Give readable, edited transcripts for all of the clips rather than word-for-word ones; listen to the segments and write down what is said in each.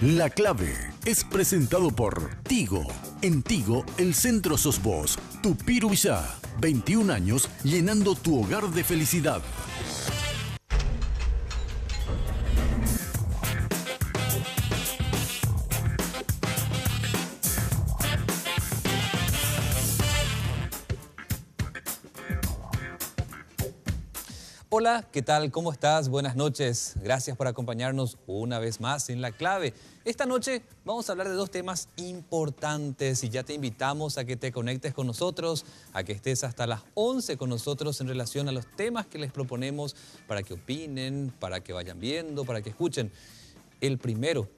La Clave es presentado por Tigo. En Tigo, el centro sos vos. Tupiru Villá, 21 años llenando tu hogar de felicidad. Hola, ¿qué tal? ¿Cómo estás? Buenas noches. Gracias por acompañarnos una vez más en La Clave. Esta noche vamos a hablar de dos temas importantes y ya te invitamos a que te conectes con nosotros, a que estés hasta las 11 con nosotros en relación a los temas que les proponemos para que opinen, para que vayan viendo, para que escuchen. El primero,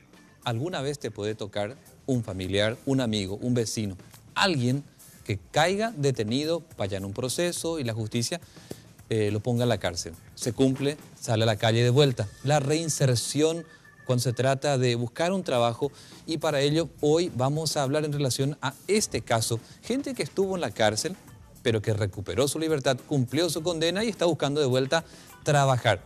alguna vez te puede tocar un familiar, un amigo, un vecino, alguien que caiga detenido, vaya en un proceso y la justicia lo ponga en la cárcel. Se cumple, sale a la calle de vuelta. La reinserción cuando se trata de buscar un trabajo, y para ello hoy vamos a hablar en relación a este caso. Gente que estuvo en la cárcel, pero que recuperó su libertad, cumplió su condena y está buscando de vuelta trabajar.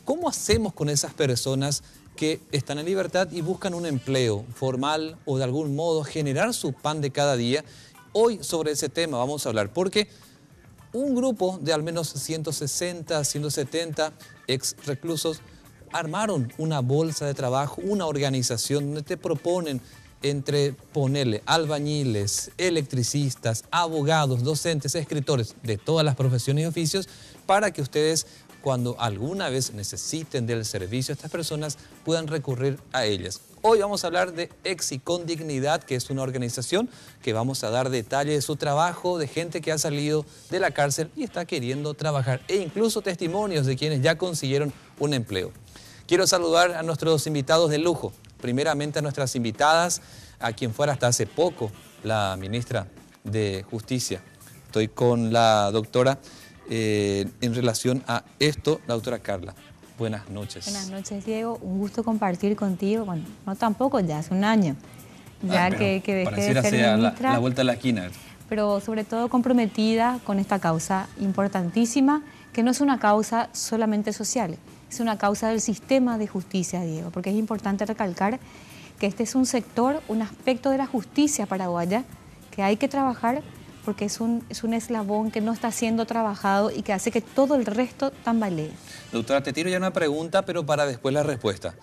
¿Cómo hacemos con esas personas que están en libertad y buscan un empleo formal o de algún modo generar su pan de cada día? Hoy sobre ese tema vamos a hablar, porque un grupo de al menos 160, 170 ex reclusos armaron una bolsa de trabajo, una organización donde te proponen entre ponerle albañiles, electricistas, abogados, docentes, escritores de todas las profesiones y oficios para que ustedes, cuando alguna vez necesiten del servicio de estas personas, puedan recurrir a ellas. Hoy vamos a hablar de Exi con Dignidad, que es una organización que vamos a dar detalles de su trabajo, de gente que ha salido de la cárcel y está queriendo trabajar, e incluso testimonios de quienes ya consiguieron un empleo. Quiero saludar a nuestros invitados de lujo. Primeramente a nuestras invitadas, a quien fuera hasta hace poco la ministra de Justicia. Estoy con la doctora en relación a esto, la doctora Carla. Buenas noches. Buenas noches, Diego. Un gusto compartir contigo. Bueno, no tampoco, ya hace un año. Ya que dejé de ser ministra. La vuelta a la esquina. Pero sobre todo comprometida con esta causa importantísima, que no es una causa solamente social, es una causa del sistema de justicia, Diego. Porque es importante recalcar que este es un sector, un aspecto de la justicia paraguaya que hay que trabajar, porque es un eslabón que no está siendo trabajado y que hace que todo el resto tambalee. Doctora, te tiro ya una pregunta, pero para después la respuesta.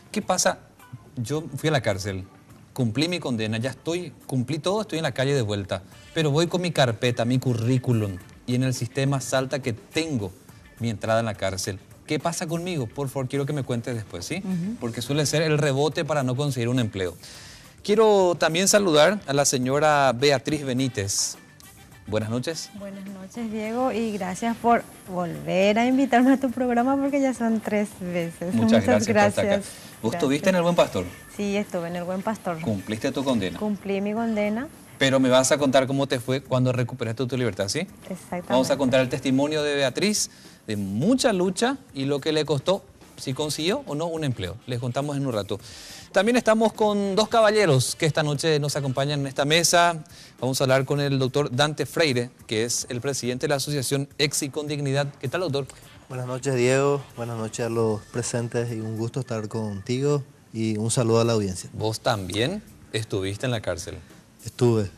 ¿Qué pasa? Yo fui a la cárcel, cumplí mi condena, cumplí todo, estoy en la calle de vuelta, pero voy con mi carpeta, mi currículum, y en el sistema salta que tengo mi entrada en la cárcel. ¿Qué pasa conmigo? Por favor, quiero que me cuentes después, ¿sí? Porque suele ser el rebote para no conseguir un empleo. Quiero también saludar a la señora Beatriz Benítez. Buenas noches. Buenas noches, Diego, y gracias por volver a invitarme a tu programa porque ya son 3 veces. Muchas gracias. ¿Vos estuviste en El Buen Pastor? Sí, estuve en El Buen Pastor. ¿Cumpliste tu condena? Cumplí mi condena. Pero me vas a contar cómo te fue cuando recuperaste tu libertad, ¿sí? Exactamente. Vamos a contar el testimonio de Beatriz, de mucha lucha y lo que le costó, si consiguió o no un empleo. Les contamos en un rato. También estamos con dos caballeros que esta noche nos acompañan en esta mesa. Vamos a hablar con el doctor Dante Freire, que es el presidente de la asociación Exi con Dignidad. ¿Qué tal, doctor? Buenas noches, Diego. Buenas noches a los presentes y un gusto estar contigo y un saludo a la audiencia. Vos también estuviste en la cárcel. Estuve.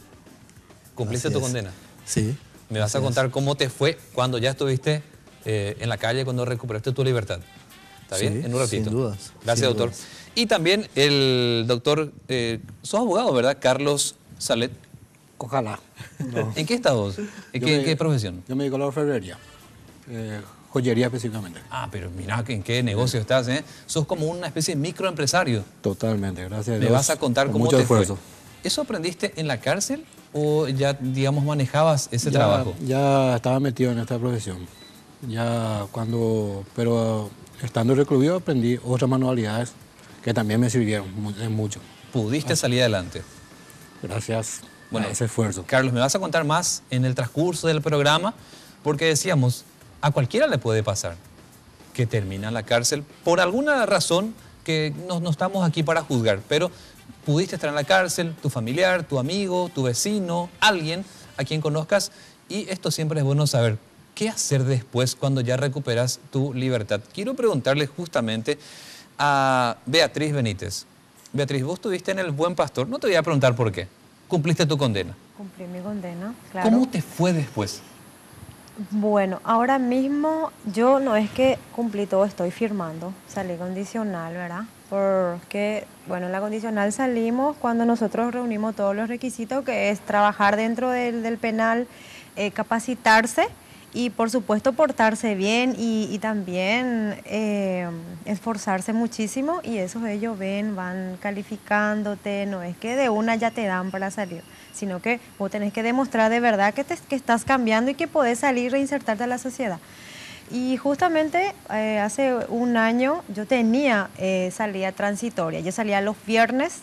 ¿Cumpliste tu condena? Sí. ¿Me vas a contar cómo te fue cuando ya estuviste en la calle, cuando recuperaste tu libertad? ¿Está bien? En un ratito. Sin dudas. Gracias, doctor. Y también el doctor, sos abogado, ¿verdad? Carlos Salet. Ojalá. No. ¿En qué estás vos? ¿En qué profesión? Yo me dedico a la orfebrería, joyería específicamente. Ah, pero mirá en qué negocio estás, ¿eh? Sos como una especie de microempresario. Totalmente, gracias a Dios. Me vas a contar cómo mucho te esfuerzo. fue. ¿Eso aprendiste en la cárcel o ya, digamos, manejabas ese trabajo? Ya estaba metido en esta profesión. Pero estando recluido aprendí otras manualidades que también me sirvieron mucho. ¿Pudiste salir adelante? Gracias a ese esfuerzo. Carlos, me vas a contar más en el transcurso del programa, porque decíamos, a cualquiera le puede pasar que termina en la cárcel por alguna razón que no estamos aquí para juzgar, pero pudiste estar en la cárcel, tu familiar, tu amigo, tu vecino, alguien a quien conozcas, y esto siempre es bueno saber. ¿Qué hacer después cuando ya recuperas tu libertad? Quiero preguntarle justamente a Beatriz Benítez. Beatriz, vos estuviste en el Buen Pastor. No te voy a preguntar por qué. Cumpliste tu condena. Cumplí mi condena, claro. ¿Cómo te fue después? Bueno, ahora mismo yo no es que cumplí todo, estoy firmando, salí condicional, ¿verdad? Porque, bueno, en la condicional salimos cuando nosotros reunimos todos los requisitos, que es trabajar dentro del penal, capacitarse y, por supuesto, portarse bien y también esforzarse muchísimo, y eso ellos ven, van calificándote, no es que de una ya te dan para salir, sino que vos tenés que demostrar de verdad que estás cambiando y que podés salir y reinsertarte a la sociedad. Y justamente hace un año yo tenía salida transitoria. Yo salía los viernes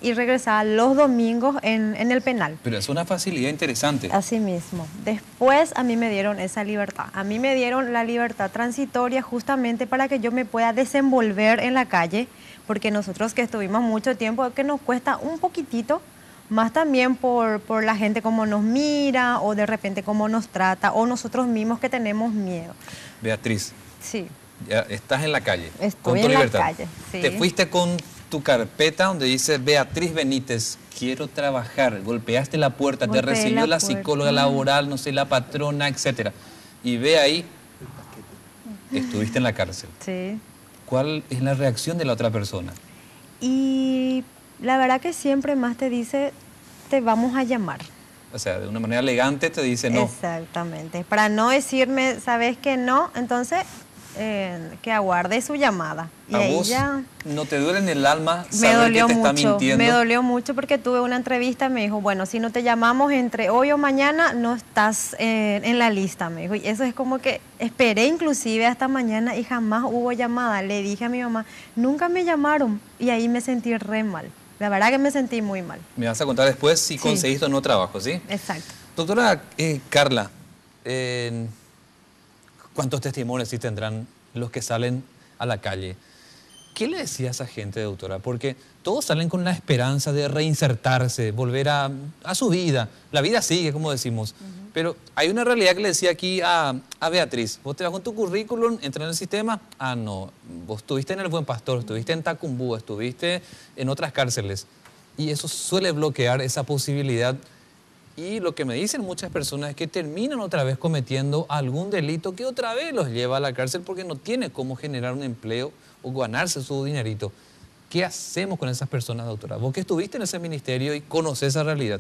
y regresaba los domingos en el penal. Pero es una facilidad interesante. Así mismo. Después a mí me dieron esa libertad. A mí me dieron la libertad transitoria justamente para que yo me pueda desenvolver en la calle, porque nosotros que estuvimos mucho tiempo, que nos cuesta un poquitito, más también por la gente cómo nos mira o de repente cómo nos trata, o nosotros mismos que tenemos miedo. Beatriz, Sí, ya estás en la calle. Estoy con tu en la libertad. calle, sí. Te fuiste con tu carpeta donde dice Beatriz Benítez, quiero trabajar. Golpeaste la puerta, te Golpeé recibió la la psicóloga puerta. laboral, no sé, la patrona, etcétera. Y ve ahí, estuviste en la cárcel. sí. ¿Cuál es la reacción de la otra persona? Y la verdad que siempre más te dice, te vamos a llamar. O sea, de una manera elegante te dice no. Exactamente. Para no decirme, ¿sabes que no? Entonces, que aguarde su llamada. Y ¿A ahí vos ya no te duele en el alma me saber dolió que te está mucho. mintiendo? Me dolió mucho porque tuve una entrevista, me dijo, bueno, si no te llamamos entre hoy o mañana, no estás en la lista, me dijo. Y eso es como que esperé inclusive hasta mañana y jamás hubo llamada. Le dije a mi mamá, nunca me llamaron, y ahí me sentí re mal. La verdad que me sentí muy mal. Me vas a contar después si Sí. conseguiste o no trabajo, ¿sí? Exacto. Doctora Carla, ¿cuántos testimonios sí tendrán los que salen a la calle? ¿Qué le decía a esa gente, doctora? Porque todos salen con la esperanza de reinsertarse, volver a su vida. La vida sigue, como decimos. Pero hay una realidad que le decía aquí a Beatriz. Vos te vas con tu currículum, entras en el sistema. Ah, no, vos estuviste en el Buen Pastor, estuviste en Tacumbú, estuviste en otras cárceles. Y eso suele bloquear esa posibilidad. Y lo que me dicen muchas personas es que terminan otra vez cometiendo algún delito que otra vez los lleva a la cárcel porque no tiene cómo generar un empleo o ganarse su dinerito. ¿Qué hacemos con esas personas, doctora? Vos que estuviste en ese ministerio y conocés esa realidad.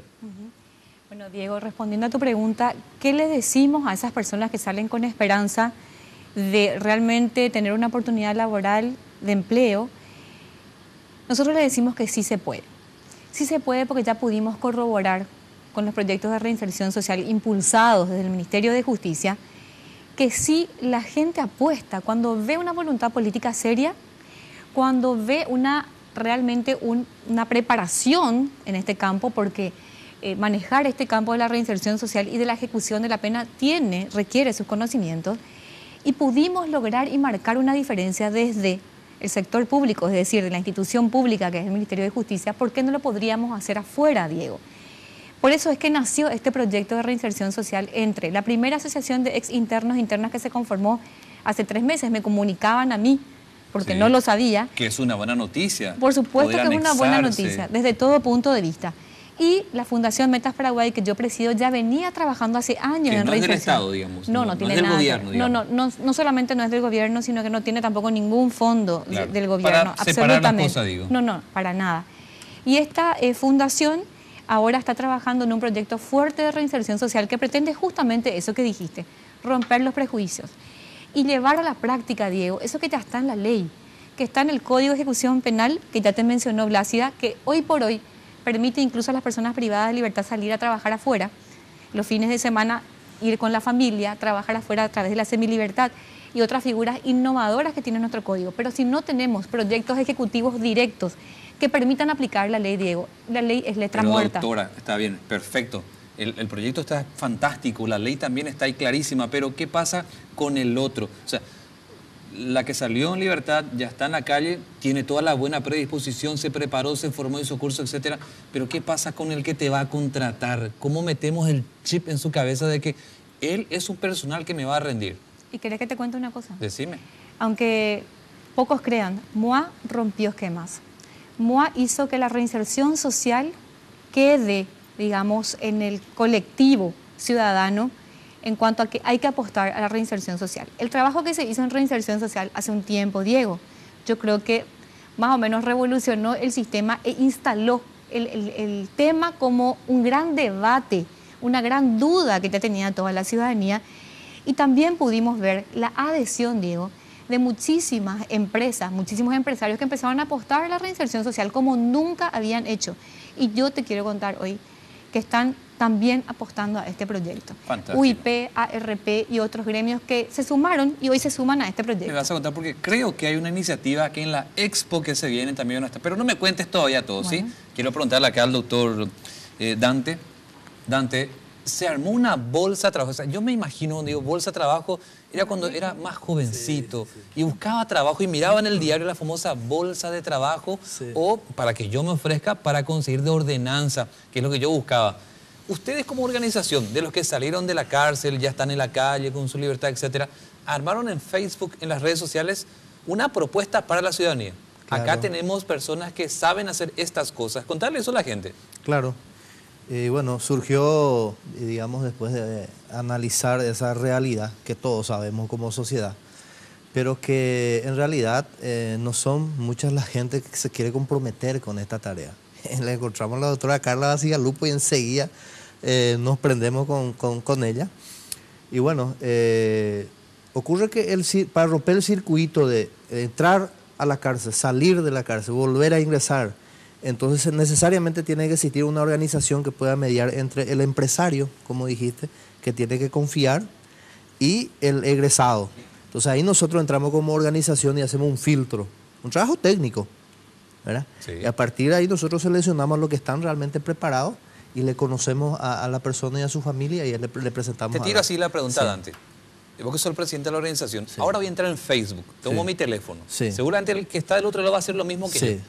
Bueno, Diego, respondiendo a tu pregunta, ¿qué le decimos a esas personas que salen con esperanza de realmente tener una oportunidad laboral de empleo? Nosotros le decimos que sí se puede. Sí se puede porque ya pudimos corroborar con los proyectos de reinserción social impulsados desde el Ministerio de Justicia, que sí la gente apuesta cuando ve una voluntad política seria, cuando ve realmente una preparación en este campo, porque manejar este campo de la reinserción social y de la ejecución de la pena requiere sus conocimientos, y pudimos lograr y marcar una diferencia desde el sector público, es decir, de la institución pública que es el Ministerio de Justicia. ¿Por qué no lo podríamos hacer afuera, Diego? Por eso es que nació este proyecto de reinserción social entre la primera asociación de ex internos e internas que se conformó hace 3 meses. Me comunicaban a mí, porque Sí, no lo sabía. Que es una buena noticia. Por supuesto poder que es una buena anexarse. noticia, desde todo punto de vista. Y la Fundación Metas Paraguay, que yo presido, ya venía trabajando hace años Que en no es del reinserción. Estado, digamos. No tiene es del nada que gobierno, ver. No solamente no es del gobierno, sino que no tiene tampoco ningún fondo Claro. del gobierno. Para separar las cosas, digo. No, para nada. Y esta fundación ahora está trabajando en un proyecto fuerte de reinserción social que pretende justamente eso que dijiste, romper los prejuicios y llevar a la práctica, Diego, eso que ya está en la ley, que está en el Código de Ejecución Penal, que ya te mencionó Blácida, que hoy por hoy permite incluso a las personas privadas de libertad salir a trabajar afuera, los fines de semana ir con la familia, trabajar afuera a través de la semilibertad y otras figuras innovadoras que tiene nuestro código. Pero si no tenemos proyectos ejecutivos directos que permitan aplicar la ley, Diego, la ley es letra Pero, muerta. doctora, está bien, perfecto. El proyecto está fantástico, la ley también está ahí clarísima, pero ¿qué pasa con el otro? O sea, la que salió en libertad ya está en la calle, tiene toda la buena predisposición, se preparó, se formó, hizo curso, etcétera. Pero ¿qué pasa con el que te va a contratar? ¿Cómo metemos el chip en su cabeza de que él es un personal que me va a rendir? ¿Y querés que te cuente una cosa? Decime. Aunque pocos crean, MOA rompió esquemas. MOA hizo que la reinserción social quede, digamos, en el colectivo ciudadano en cuanto a que hay que apostar a la reinserción social. El trabajo que se hizo en reinserción social hace un tiempo, Diego, yo creo que más o menos revolucionó el sistema e instaló el tema como un gran debate, una gran duda que ya tenía toda la ciudadanía. Y también pudimos ver la adhesión, Diego, de muchísimas empresas, muchísimos empresarios que empezaron a apostar a la reinserción social como nunca habían hecho. Y yo te quiero contar hoy que están también apostando a este proyecto. Fantástico. UIP, ARP y otros gremios que se sumaron y hoy se suman a este proyecto. Me vas a contar porque creo que hay una iniciativa aquí en la Expo que se viene también. Pero no me cuentes todavía todo, Bueno. ¿sí? Quiero preguntarle acá al doctor Dante. Dante, se armó una bolsa de trabajo. O sea, yo me imagino, cuando digo bolsa de trabajo, era cuando era más jovencito y buscaba trabajo y miraba en el diario la famosa bolsa de trabajo o para que yo me ofrezca para conseguir de ordenanza, que es lo que yo buscaba. Ustedes como organización, de los que salieron de la cárcel, ya están en la calle con su libertad, etcétera, armaron en Facebook, en las redes sociales, una propuesta para la ciudadanía. Claro. Acá tenemos personas que saben hacer estas cosas. Contarle eso a la gente. Claro. Bueno, surgió, digamos, después de analizar esa realidad que todos sabemos como sociedad, pero que en realidad no son muchas la gente que se quiere comprometer con esta tarea. Le encontramos a la doctora Carla Bacigalupo y enseguida nos prendemos con ella. Y bueno, ocurre que para romper el circuito de entrar a la cárcel, salir de la cárcel, volver a ingresar, entonces necesariamente tiene que existir una organización que pueda mediar entre el empresario, como dijiste, que tiene que confiar, y el egresado. Entonces ahí nosotros entramos como organización y hacemos un filtro, un trabajo técnico, ¿verdad? Sí. Y a partir de ahí nosotros seleccionamos a los que están realmente preparados y le conocemos a la persona y a su familia y le presentamos. Te tiro así la pregunta, Sí. Dante. Vos que sos el presidente de la organización, ahora voy a entrar en Facebook, tomo Sí. mi teléfono. Sí. Seguramente el que está del otro lado va a hacer lo mismo que Sí. yo.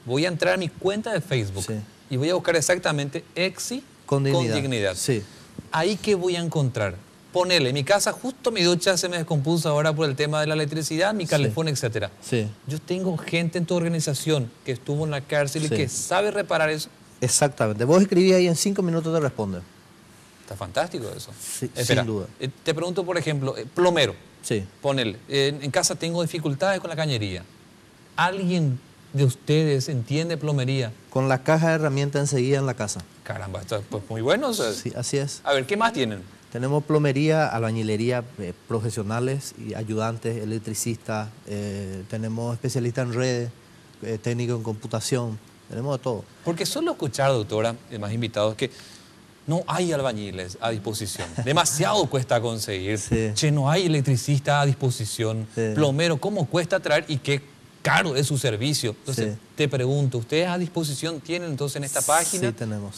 Voy a entrar a mi cuenta de Facebook Sí. y voy a buscar exactamente EXI Con dignidad. Sí. Ahí que voy a encontrar. Ponele, en mi casa justo mi ducha se me descompuso ahora por el tema de la electricidad, mi calefón, etcétera. Sí. Yo tengo gente en tu organización que estuvo en la cárcel y Sí. que sabe reparar eso. Exactamente. Vos escribís ahí en 5 minutos te responde. Está fantástico eso. Sí, Espera, sin duda. te pregunto, por ejemplo, plomero. Sí. Ponele, en casa tengo dificultades con la cañería. ¿Alguien de ustedes entiende plomería? Con la caja de herramientas enseguida en la casa. Caramba, está pues, muy bueno. O sea, Sí, así es. A ver, ¿qué más tienen? Tenemos plomería, albañilería, profesionales y ayudantes, electricistas, tenemos especialistas en redes, técnicos en computación, tenemos de todo. Porque solo escuchar, doctora, y más invitados, que no hay albañiles a disposición. Demasiado cuesta conseguir. Sí. Che, no hay electricista a disposición. Sí. Plomero, ¿cómo cuesta traer y qué caro es su servicio? Entonces, Sí. te pregunto, ¿ustedes a disposición tienen entonces en esta página? Sí, tenemos.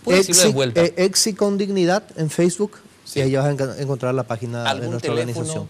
¿Puedes decirlo de vuelta? Exi con dignidad en Facebook, Sí. y ahí vas a encontrar la página de ¿Algún nuestra teléfono? organización.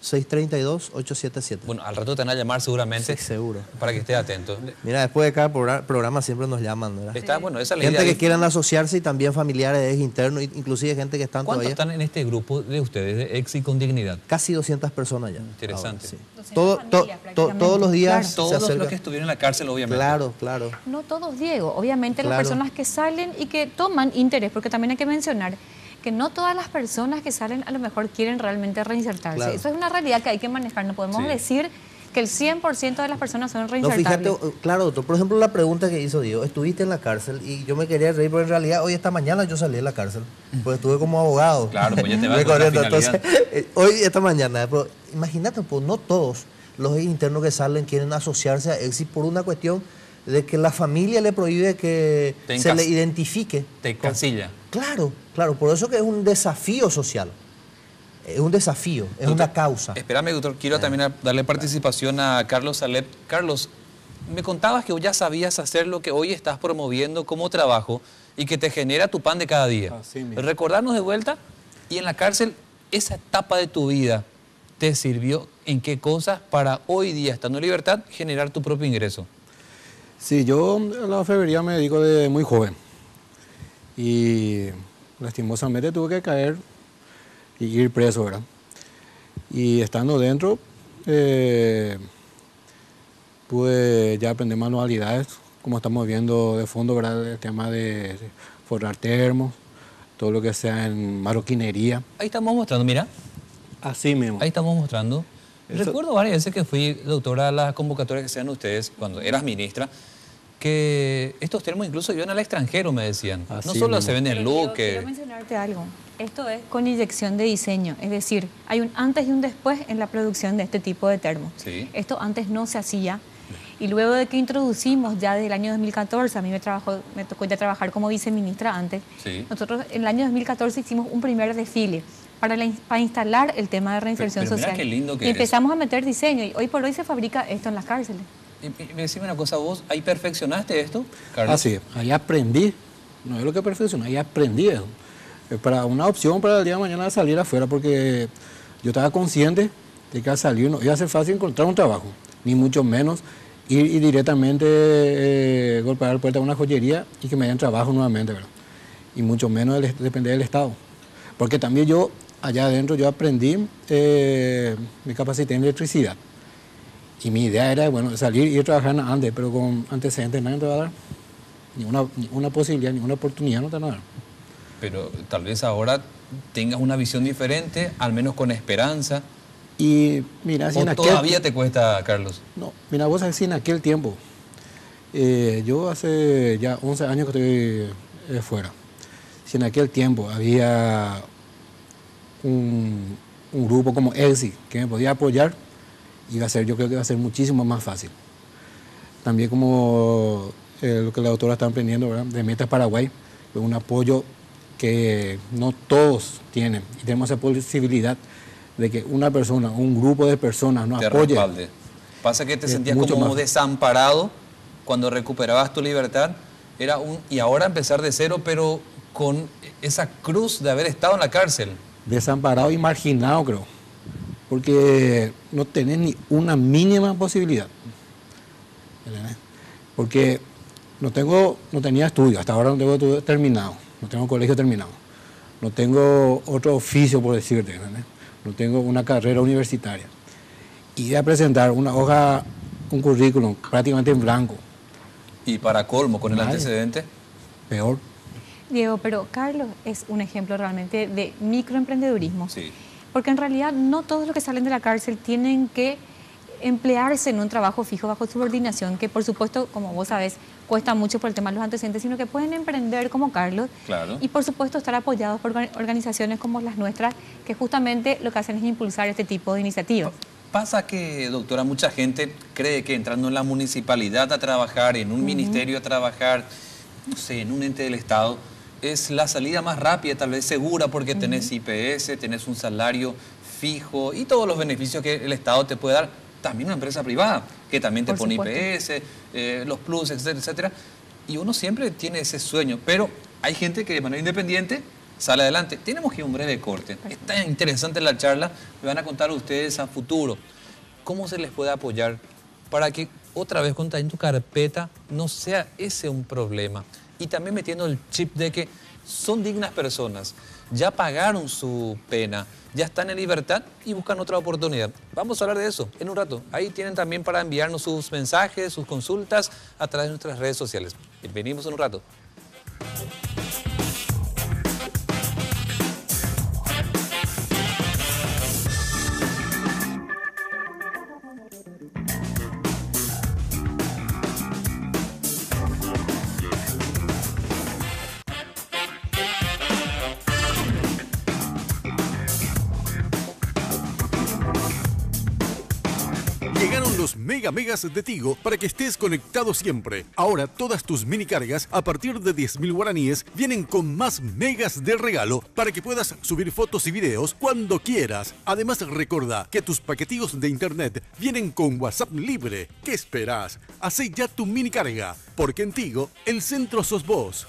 0984-632-877. Bueno, al rato te van a llamar seguramente. Sí, seguro. Para que estés atento. Mira, después de cada programa siempre nos llaman, ¿verdad? Está, bueno, esa es la Gente idea. que quieran asociarse y también familiares internos, inclusive gente que están ¿Cuántos todavía. están en este grupo de ustedes, de EXI con dignidad? Casi 200 personas ya. Interesante. Ahora, sí. 200 familias, prácticamente. Todos los días Claro. se Todos acerca. los que estuvieron en la cárcel, obviamente. Claro, claro. No todos, Diego. Obviamente las Claro. personas que salen y que toman interés, porque también hay que mencionar que no todas las personas que salen a lo mejor quieren realmente reinsertarse. Claro. Eso es una realidad que hay que manejar. No podemos Sí. decir que el 100% de las personas son No, reinsertables. fíjate, claro, doctor, por ejemplo, la pregunta que hizo Diego, estuviste en la cárcel y yo me quería reír, pero en realidad hoy esta mañana yo salí de la cárcel, pues estuve como abogado. Claro, pues ya te vas con la recorriendo. finalidad. Entonces, hoy, esta mañana, pero imagínate, pues no todos los internos que salen quieren asociarse a EXI por una cuestión de que la familia le prohíbe que se le identifique. Te casilla. Claro, claro, por eso que es un desafío social, es un desafío, es Doctor, una causa. Espérame, doctor, quiero también darle participación a Carlos Salep. Carlos, me contabas que ya sabías hacer lo que hoy estás promoviendo como trabajo y que te genera tu pan de cada día. Así mismo. Recordarnos de vuelta, y en la cárcel, esa etapa de tu vida te sirvió en qué cosas para hoy día, estando en libertad, generar tu propio ingreso. Sí, yo a la orfebrería me dedico de muy joven y lastimosamente tuve que caer y ir preso, ¿verdad? Y estando dentro, pude ya aprender manualidades, como estamos viendo de fondo, ¿verdad? El tema de forrar termos, todo lo que sea en marroquinería. Ahí estamos mostrando, mira. Así mismo. Ahí estamos mostrando. Eso. Recuerdo varias veces que fui, doctora, a las convocatorias que sean ustedes, cuando eras ministra, que estos termos incluso iban al extranjero, me decían. Así no solo mismo. se vende en look, Quiero mencionarte algo. Esto es con inyección de diseño, es decir, hay un antes y un después en la producción de este tipo de termos. Sí. Esto antes no se hacía. Y luego de que introducimos ya desde el año 2014, a mí me tocó ya trabajar como viceministra antes, Sí. nosotros en el año 2014 hicimos un primer desfile para instalar el tema de reinserción Pero mira social. qué lindo que y es. empezamos a meter diseño y hoy por hoy se fabrica esto en las cárceles. Y decime una cosa, vos, ¿ahí perfeccionaste esto, Carlos? Así es, ahí aprendí, no es lo que perfeccioné, ahí aprendí eso. Para una opción para el día de mañana de salir afuera, porque yo estaba consciente de que al salir no iba a ser fácil encontrar un trabajo, ni mucho menos ir y directamente golpear la puerta de una joyería y que me den trabajo nuevamente, ¿verdad? Y mucho menos depender del Estado. Porque también yo, allá adentro, yo aprendí, me capacité en electricidad. Y mi idea era, bueno, salir y ir a trabajar en Andes, pero con antecedentes nadie te va a dar. Ni una posibilidad, ni una oportunidad no te van a dar. Pero tal vez ahora tengas una visión diferente, al menos con esperanza. Y mira, si ¿O en aquel todavía te cuesta, Carlos? No, mira, vos sabés si en aquel tiempo, yo hace ya 11 años que estoy fuera, si en aquel tiempo había un grupo como ELSI que me podía apoyar, yo creo que iba a ser muchísimo más fácil. También como lo que la doctora está aprendiendo, ¿verdad? De Metas Paraguay, un apoyo que no todos tienen y tenemos esa posibilidad de que una persona, un grupo de personas nos Te apoye. respalde. Pasa que te sentías mucho como más. desamparado cuando recuperabas tu libertad. Y ahora empezar de cero, pero con esa cruz de haber estado en la cárcel. Desamparado y marginado, creo, porque no tenés ni una mínima posibilidad. ¿Entendés? Porque no tenía estudio, hasta ahora no tengo estudio terminado, no tengo colegio terminado, no tengo otro oficio, por decirte, ¿entendés? No tengo una carrera universitaria. Y a presentar una hoja, un currículum prácticamente en blanco, Y para colmo, con el Nadie. antecedente, peor. Diego, pero Carlos es un ejemplo realmente de microemprendedurismo. sí. Porque en realidad no todos los que salen de la cárcel tienen que emplearse en un trabajo fijo bajo subordinación, que por supuesto, como vos sabés, cuesta mucho por el tema de los antecedentes, sino que pueden emprender como Carlos. Claro. Y por supuesto estar apoyados por organizaciones como las nuestras, que justamente lo que hacen es impulsar este tipo de iniciativas. Pasa que, doctora, mucha gente cree que entrando en la municipalidad a trabajar, en un ministerio a trabajar, no sé, en un ente del Estado, es la salida más rápida, tal vez segura, porque tenés IPS, tenés un salario fijo y todos los beneficios que el Estado te puede dar. También una empresa privada, que también te Por pone supuesto. IPS, los plus, etcétera, etcétera. Y uno siempre tiene ese sueño, pero hay gente que de manera independiente sale adelante. Tenemos que ir a un breve corte. Está interesante la charla. Me van a contar ustedes a futuro cómo se les puede apoyar para que otra vez cuando está en tu carpeta no sea ese un problema. Y también metiendo el chip de que son dignas personas, ya pagaron su pena, ya están en libertad y buscan otra oportunidad. Vamos a hablar de eso en un rato. Ahí tienen también para enviarnos sus mensajes, sus consultas a través de nuestras redes sociales. Venimos en un rato. Llegaron los megas de Tigo para que estés conectado siempre. Ahora todas tus mini cargas a partir de 10.000 guaraníes vienen con más megas de regalo para que puedas subir fotos y videos cuando quieras. Además recuerda que tus paquetillos de internet vienen con WhatsApp libre. ¿Qué esperas? Hacé ya tu mini carga, porque en Tigo el centro sos vos.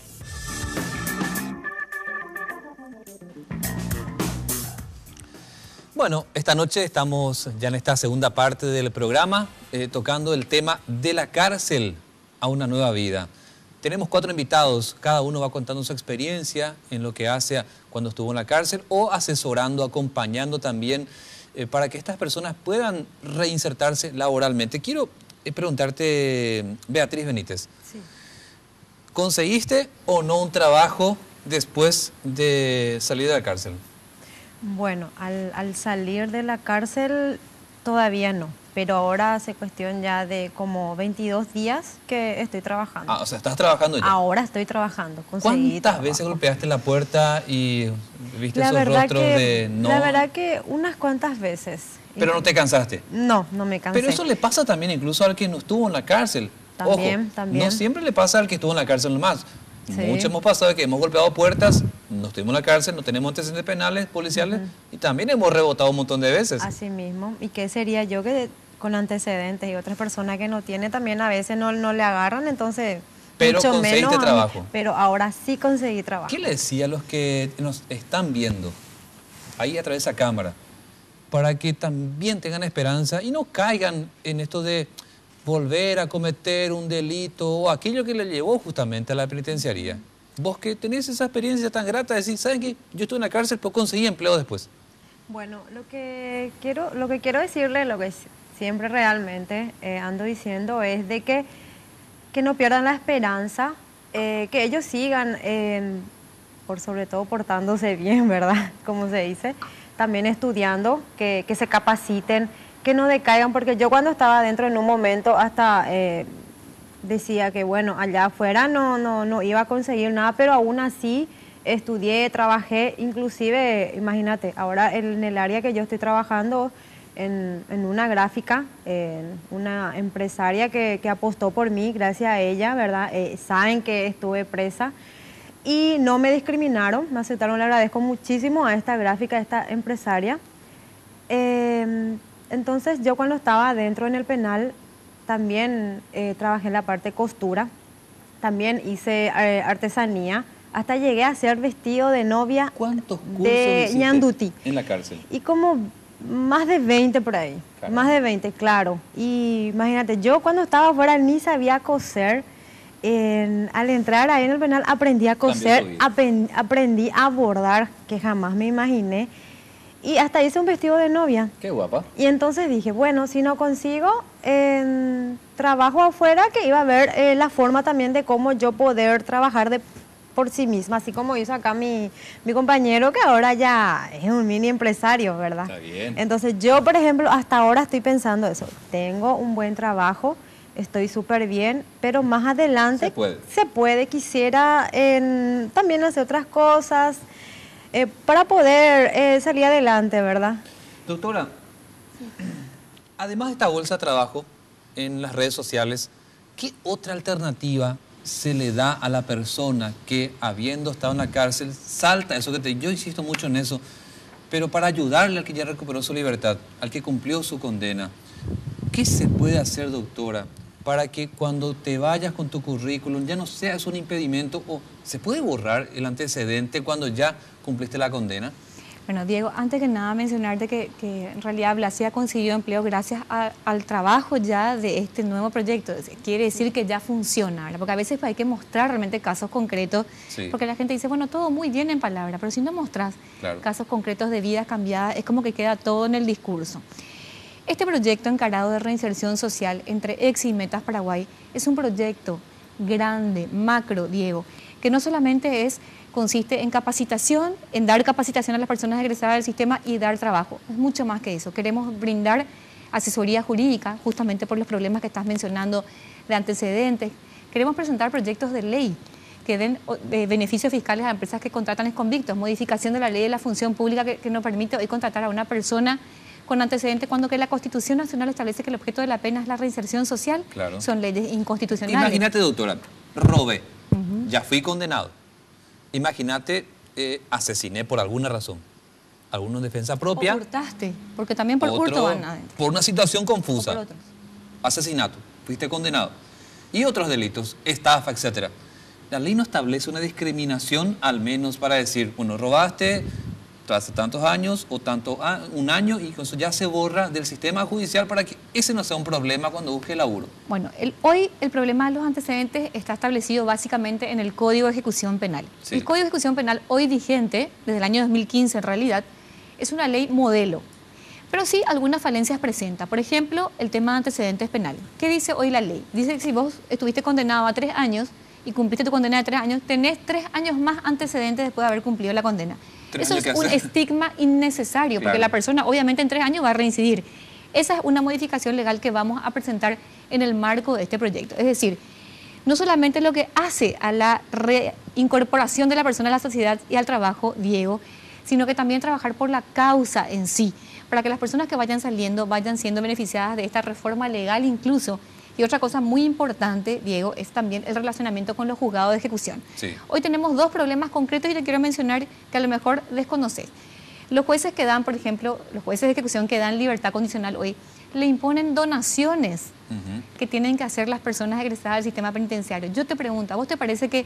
Bueno, esta noche estamos ya en esta segunda parte del programa tocando el tema de la cárcel a una nueva vida. Tenemos 4 invitados, cada uno va contando su experiencia en lo que hace cuando estuvo en la cárcel o asesorando, acompañando también para que estas personas puedan reinsertarse laboralmente. Quiero preguntarte, Beatriz Benítez, Sí. ¿conseguiste o no un trabajo después de salir de la cárcel? Bueno, al salir de la cárcel todavía no, pero ahora hace cuestión ya de como 22 días que estoy trabajando. Ah, o sea, estás trabajando ya. Ahora estoy trabajando, conseguí ¿Cuántas trabajo. veces golpeaste la puerta y viste La esos verdad rostros que, de no? La verdad que unas cuantas veces. Pero no te cansaste. No, no me cansé. Pero eso le pasa también incluso al que no estuvo en la cárcel. También, Ojo, también. no siempre le pasa al que estuvo en la cárcel nomás. Sí. Muchos hemos pasado que hemos golpeado puertas, no estuvimos en la cárcel, no tenemos antecedentes penales, policiales, y también hemos rebotado un montón de veces. Así mismo. ¿Y qué sería yo que con antecedentes y otras personas que no tienen también a veces no le agarran? Entonces, Pero mucho conseguiste menos a mí. trabajo. Pero ahora sí conseguí trabajo. ¿Qué le decía a los que nos están viendo ahí a través de esa cámara para que también tengan esperanza y no caigan en esto de volver a cometer un delito o aquello que le llevó justamente a la penitenciaría? Vos que tenés esa experiencia tan grata de decir, ¿saben qué? Yo estuve en la cárcel, pero conseguí empleo después. Bueno, lo que quiero decirle, lo que siempre realmente ando diciendo es de que no pierdan la esperanza, que ellos sigan, por sobre todo portándose bien, ¿verdad? Como se dice, también estudiando, que se capaciten, que no decaigan, porque yo cuando estaba adentro en un momento hasta decía que bueno, allá afuera no iba a conseguir nada, pero aún así estudié, trabajé, inclusive, imagínate, ahora en el área que yo estoy trabajando, en una gráfica, en una empresaria que apostó por mí, gracias a ella, ¿verdad? Saben que estuve presa y no me discriminaron, me aceptaron, le agradezco muchísimo a esta gráfica, a esta empresaria. Entonces yo cuando estaba dentro en el penal también trabajé en la parte de costura, también hice artesanía, hasta llegué a hacer vestido de novia ¿Cuántos cursos de hiciste ñandutí. en la cárcel? Y como más de 20 por ahí, Caramba. más de 20, claro. Y imagínate, yo cuando estaba afuera ni sabía coser. Al entrar ahí en el penal aprendí a coser, aprendí a bordar, que jamás me imaginé. Y hasta hice un vestido de novia. Qué guapa. Y entonces dije, bueno, si no consigo trabajo afuera, que iba a ver la forma también de cómo yo poder trabajar por sí misma, así como hizo acá mi compañero, que ahora ya es un mini empresario, ¿verdad? Está bien. Entonces yo, por ejemplo, hasta ahora estoy pensando eso. Tengo un buen trabajo, estoy súper bien, pero más adelante se puede. Quisiera también hacer otras cosas para poder salir adelante, ¿verdad? Doctora, además de esta bolsa de trabajo en las redes sociales, ¿qué otra alternativa se le da a la persona que, habiendo estado en la cárcel, salta eso yo insisto mucho en eso, pero para ayudarle al que ya recuperó su libertad, al que cumplió su condena? ¿Qué se puede hacer, doctora, para que cuando te vayas con tu currículum ya no seas un impedimento o se puede borrar el antecedente cuando ya cumpliste la condena? Bueno, Diego, antes que nada mencionarte que en realidad Blasi ha conseguido empleo gracias al trabajo ya de este nuevo proyecto. Quiere decir que ya funciona, ¿verdad? Porque a veces hay que mostrar realmente casos concretos, sí, porque la gente dice, bueno, todo muy bien en palabras, pero si no mostras casos concretos de vidas cambiadas, es como que queda todo en el discurso. Este proyecto encarado de reinserción social entre EXI y Metas Paraguay es un proyecto grande, macro, Diego, que no solamente consiste en capacitación, en dar capacitación a las personas egresadas del sistema y dar trabajo. Es mucho más que eso. Queremos brindar asesoría jurídica, justamente por los problemas que estás mencionando de antecedentes. Queremos presentar proyectos de ley que den beneficios fiscales a empresas que contratan exconvictos, modificación de la ley de la función pública que nos permite hoy contratar a una persona con antecedentes cuando que la Constitución Nacional establece que el objeto de la pena es la reinserción social. Claro. Son leyes inconstitucionales. Imagínate, doctora, robé, ya fui condenado. Imagínate, asesiné por alguna razón. Alguno en defensa propia. O hurtaste, porque también por hurto van adentro. Por una situación confusa. O por otros. Asesinato, fuiste condenado. Y otros delitos, estafa, etc. La ley no establece una discriminación, al menos para decir, bueno, robaste hace tantos años o un año y con eso ya se borra del sistema judicial para que ese no sea un problema cuando busque laburo. Bueno, hoy el problema de los antecedentes está establecido básicamente en el Código de Ejecución Penal. Sí. El Código de Ejecución Penal hoy vigente, desde el año 2015 en realidad, es una ley modelo Pero sí, algunas falencias presenta. Por ejemplo, el tema de antecedentes penales. ¿Qué dice hoy la ley? Dice que si vos estuviste condenado a 3 años y cumpliste tu condena de 3 años, tenés 3 años más antecedentes después de haber cumplido la condena. Eso es un estigma innecesario, porque la persona obviamente en 3 años va a reincidir. Esa es una modificación legal que vamos a presentar en el marco de este proyecto. Es decir, no solamente lo que hace a la reincorporación de la persona a la sociedad y al trabajo, Diego, sino que también trabajar por la causa en sí, para que las personas que vayan saliendo vayan siendo beneficiadas de esta reforma legal incluso. Y otra cosa muy importante, Diego, es también el relacionamiento con los juzgados de ejecución. Sí. Hoy tenemos 2 problemas concretos y te quiero mencionar que a lo mejor desconoces. Los jueces que dan, por ejemplo, los jueces de ejecución que dan libertad condicional hoy, le imponen donaciones que tienen que hacer las personas egresadas del sistema penitenciario. Yo te pregunto, ¿a vos te parece que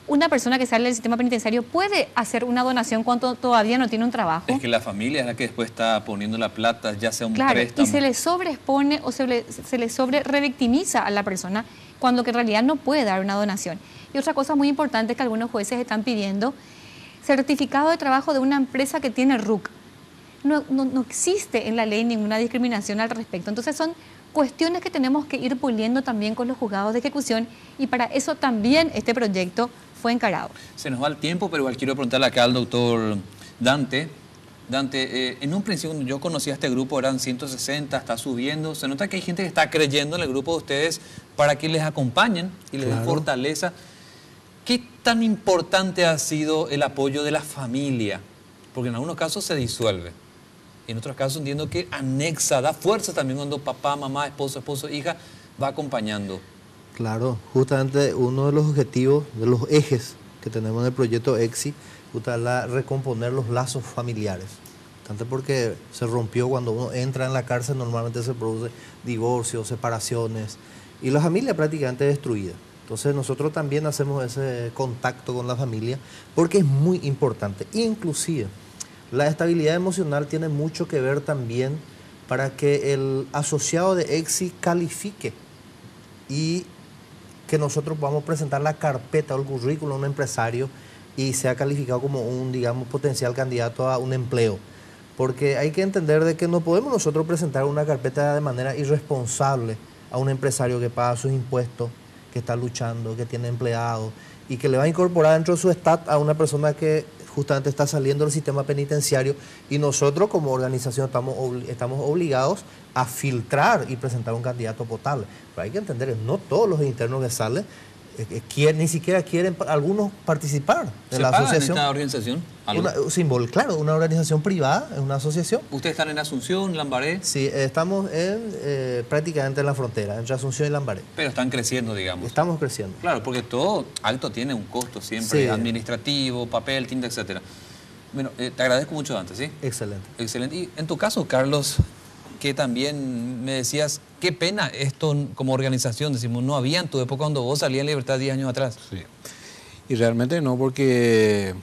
una persona que sale del sistema penitenciario puede hacer una donación cuando todavía no tiene un trabajo? Es que la familia es la que después está poniendo la plata, ya sea un préstamo. Y se le sobreexpone o se le sobre revictimiza a la persona cuando que en realidad no puede dar una donación. Y otra cosa muy importante es que algunos jueces están pidiendo certificado de trabajo de una empresa que tiene RUC. No existe en la ley ninguna discriminación al respecto. Entonces son cuestiones que tenemos que ir puliendo también con los juzgados de ejecución y para eso también este proyecto fue encarado. Se nos va el tiempo, pero igual quiero preguntarle acá al doctor Dante. Dante, en un principio cuando yo conocí a este grupo eran 160, está subiendo. Se nota que hay gente que está creyendo en el grupo de ustedes para que les acompañen y les den fortaleza. ¿Qué tan importante ha sido el apoyo de la familia? Porque en algunos casos se disuelve. Y en otros casos entiendo que anexa, da fuerza también cuando papá, mamá, esposo, hija va acompañando. Claro, justamente uno de los objetivos, de los ejes que tenemos en el proyecto EXI, es recomponer los lazos familiares. Tanto porque se rompió cuando uno entra en la cárcel, normalmente se produce divorcios, separaciones y la familia prácticamente destruida. Entonces nosotros también hacemos ese contacto con la familia porque es muy importante. Inclusive la estabilidad emocional tiene mucho que ver también para que el asociado de EXI califique y que nosotros podamos presentar la carpeta o el currículum a un empresario y sea calificado como un, digamos, potencial candidato a un empleo. Porque hay que entender de que no podemos nosotros presentar una carpeta de manera irresponsable a un empresario que paga sus impuestos, que está luchando, que tiene empleados y que le va a incorporar dentro de su stat a una persona que justamente está saliendo del sistema penitenciario y nosotros como organización estamos obligados a filtrar y presentar un candidato potable. Pero hay que entender que no todos los internos que salen ni siquiera quieren algunos participar de la asociación. ¿Esta organización? Claro, una organización privada, es una asociación. ¿Ustedes están en Asunción, Lambaré? Sí, estamos prácticamente en la frontera, entre Asunción y Lambaré. Pero están creciendo, digamos. Estamos creciendo. Claro, porque todo acto tiene un costo siempre, sí, administrativo, papel, tinta, etcétera. Bueno, te agradezco mucho, Dante, ¿sí? Excelente. Excelente. Y en tu caso, Carlos, que también me decías, qué pena esto como organización, decimos, no había en tu época cuando vos salías en libertad 10 años atrás. Sí. Y realmente no, porque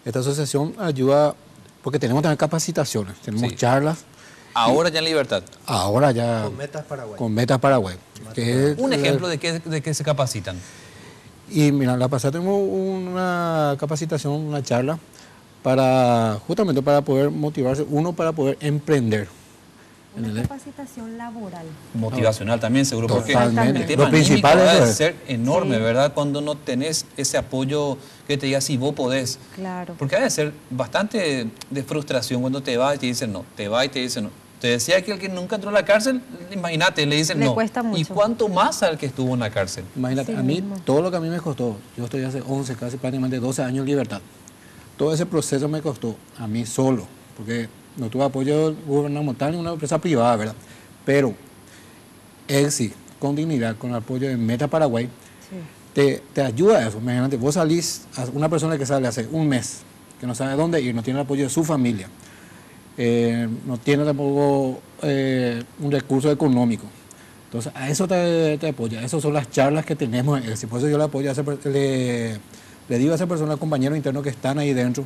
esta asociación ayuda, porque tenemos también capacitaciones, tenemos charlas. Ahora ya en libertad. Ahora ya. Con Metas Paraguay. Con Metas Paraguay. Un ejemplo de qué se capacitan. Y mira, la pasada tenemos una capacitación, una charla, justamente para poder motivarse, uno para poder emprender. Una capacitación laboral. Motivacional también, seguro. Totalmente. Porque el tema lo principal debe ser enorme, sí, ¿verdad? Cuando no tenés ese apoyo que te diga si vos podés. Claro. Porque debe ser bastante de frustración cuando te vas y te dicen no, te vas y te dicen no. Te decía que el que nunca entró a la cárcel, imagínate, le dicen no. Le cuesta mucho. ¿Y cuánto más al que estuvo en la cárcel? Imagínate, sí, a mí, todo lo que a mí me costó, yo estoy hace 11, casi prácticamente 12 años en libertad. Todo ese proceso me costó a mí solo, porque no tuve apoyo gubernamental ni una empresa privada, ¿verdad? Pero EXI, con dignidad, con el apoyo de Meta Paraguay, sí, te ayuda a eso. Imagínate, vos salís, a una persona que sale hace un mes, que no sabe dónde ir, no tiene el apoyo de su familia, no tiene tampoco un recurso económico. Entonces, a eso te apoya. Esas son las charlas que tenemos en EXI. Por eso yo le apoyo, le digo a esa persona, compañeros internos que están ahí dentro,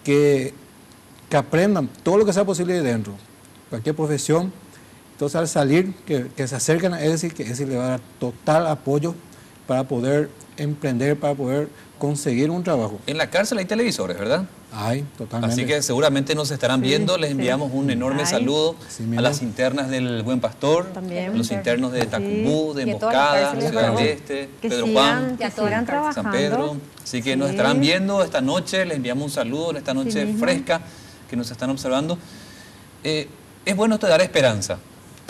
que aprendan todo lo que sea posible ahí dentro, cualquier profesión. Entonces al salir, que se acerquen a EXI, que EXI le va a dar total apoyo para poder emprender, para poder conseguir un trabajo. En la cárcel hay televisores, ¿verdad? Hay, totalmente. Así que seguramente nos estarán viendo. Les enviamos un enorme saludo a las internas del Buen Pastor, También. a los internos de Tacumbú, de Y a todas las Emboscada, cárceles Ciudad de del Paraguay. Este, Que Pedro sigan, Juan, que sigan trabajando. San Pedro. Así que nos Sí. estarán viendo esta noche. Les enviamos un saludo en esta noche mismo. fresca que nos están observando. Es bueno te dar esperanza.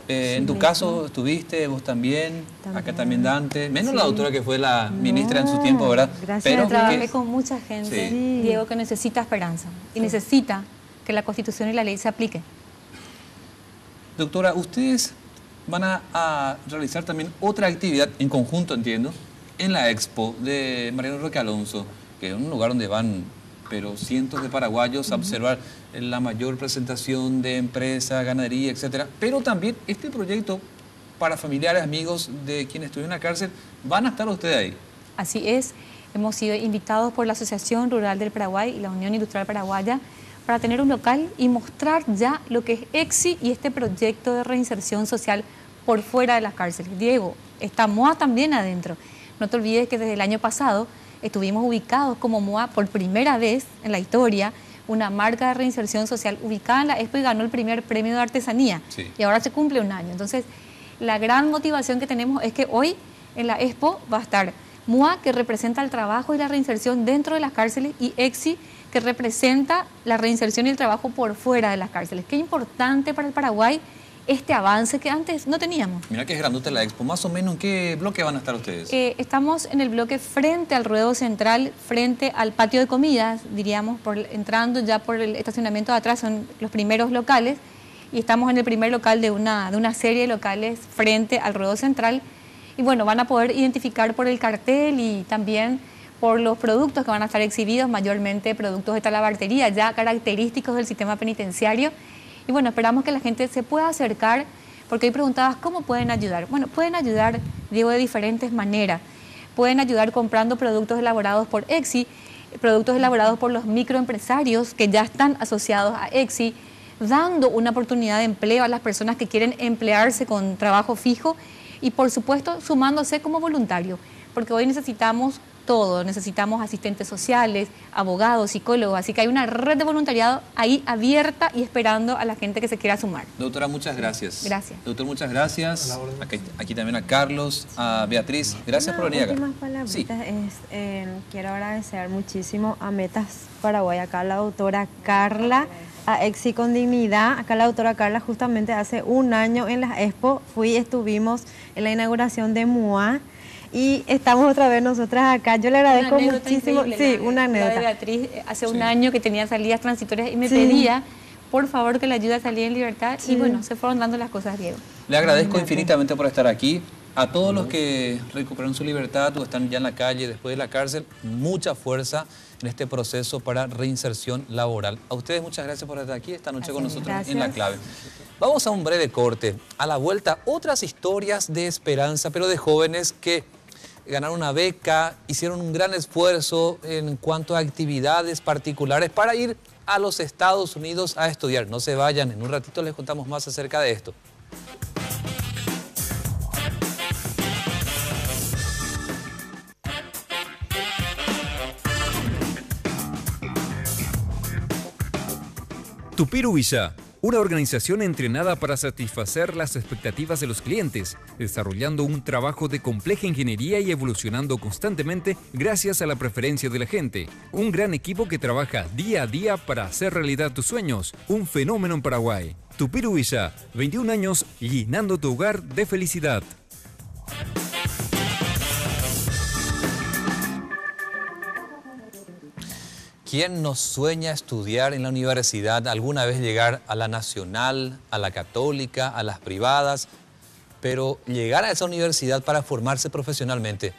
En tu caso estuviste, vos también, acá también Dante, menos la doctora que fue la ministra en su tiempo, ¿verdad? Gracias. Pero trabajé que- con mucha gente, Sí. Diego, que necesita esperanza y necesita que la Constitución y la ley se apliquen. Doctora, ustedes van a realizar también otra actividad en conjunto, entiendo, en la Expo de Mariano Roque Alonso, que es un lugar donde van pero cientos de paraguayos a observar la mayor presentación de empresa, ganadería, etcétera. Pero también este proyecto para familiares, amigos de quienes estuvieron en la cárcel, van a estar ustedes ahí. Así es, hemos sido invitados por la Asociación Rural del Paraguay y la Unión Industrial Paraguaya para tener un local y mostrar ya lo que es EXI y este proyecto de reinserción social por fuera de las cárceles. Diego, está MOA también adentro. No te olvides que desde el año pasado estuvimos ubicados como MOA por primera vez en la historia, una marca de reinserción social ubicada en la Expo y ganó el primer premio de artesanía. Sí. Y ahora se cumple un año. Entonces, la gran motivación que tenemos es que hoy en la Expo va a estar MOA, que representa el trabajo y la reinserción dentro de las cárceles, y EXI, que representa la reinserción y el trabajo por fuera de las cárceles. Qué importante para el Paraguay este avance que antes no teníamos. Mira que es grandota la Expo. Más o menos, ¿en qué bloque van a estar ustedes? Estamos en el bloque frente al ruedo central, frente al patio de comidas, diríamos, entrando ya por el estacionamiento de atrás, son los primeros locales, y estamos en el primer local de una serie de locales frente al ruedo central. Y bueno, van a poder identificar por el cartel y también por los productos que van a estar exhibidos, mayormente productos de talabartería, ya característicos del sistema penitenciario. Y bueno, esperamos que la gente se pueda acercar, porque hoy preguntabas cómo pueden ayudar. Bueno, pueden ayudar, Diego, de diferentes maneras. Pueden ayudar comprando productos elaborados por EXI, productos elaborados por los microempresarios que ya están asociados a EXI, dando una oportunidad de empleo a las personas que quieren emplearse con trabajo fijo y, por supuesto, sumándose como voluntario, porque hoy necesitamos todo, necesitamos asistentes sociales, abogados, psicólogos, así que hay una red de voluntariado ahí abierta y esperando a la gente que se quiera sumar. Doctora, muchas gracias. Gracias. Doctor, muchas gracias. Aquí también a Carlos, a Beatriz. Gracias por venir acá. Últimas palabritas quiero agradecer muchísimo a Metas Paraguay, acá la doctora Carla, a EXI con Dignidad. Acá la doctora Carla justamente hace un año en la Expo estuvimos en la inauguración de MOA. Y estamos otra vez nosotras acá. Yo le agradezco muchísimo. Sí, una anécdota. La de Beatriz hace un año que tenía salidas transitorias y me pedía, por favor, que le ayude a salir en libertad. Y bueno, se fueron dando las cosas, Diego. Le agradezco infinitamente por estar aquí. A todos los que recuperaron su libertad o están ya en la calle después de la cárcel, mucha fuerza en este proceso para reinserción laboral. A ustedes muchas gracias por estar aquí esta noche con nosotros en La Clave. Vamos a un breve corte. A la vuelta, otras historias de esperanza, pero de jóvenes que ganaron una beca, hicieron un gran esfuerzo en cuanto a actividades particulares para ir a los Estados Unidos a estudiar. No se vayan, en un ratito les contamos más acerca de esto. Tupiru Villa, una organización entrenada para satisfacer las expectativas de los clientes, desarrollando un trabajo de compleja ingeniería y evolucionando constantemente gracias a la preferencia de la gente. Un gran equipo que trabaja día a día para hacer realidad tus sueños. Un fenómeno en Paraguay. Tupiru Villa, 21 años llenando tu hogar de felicidad. ¿Quién no sueña estudiar en la universidad, alguna vez llegar a la nacional, a la católica, a las privadas, pero llegar a esa universidad para formarse profesionalmente?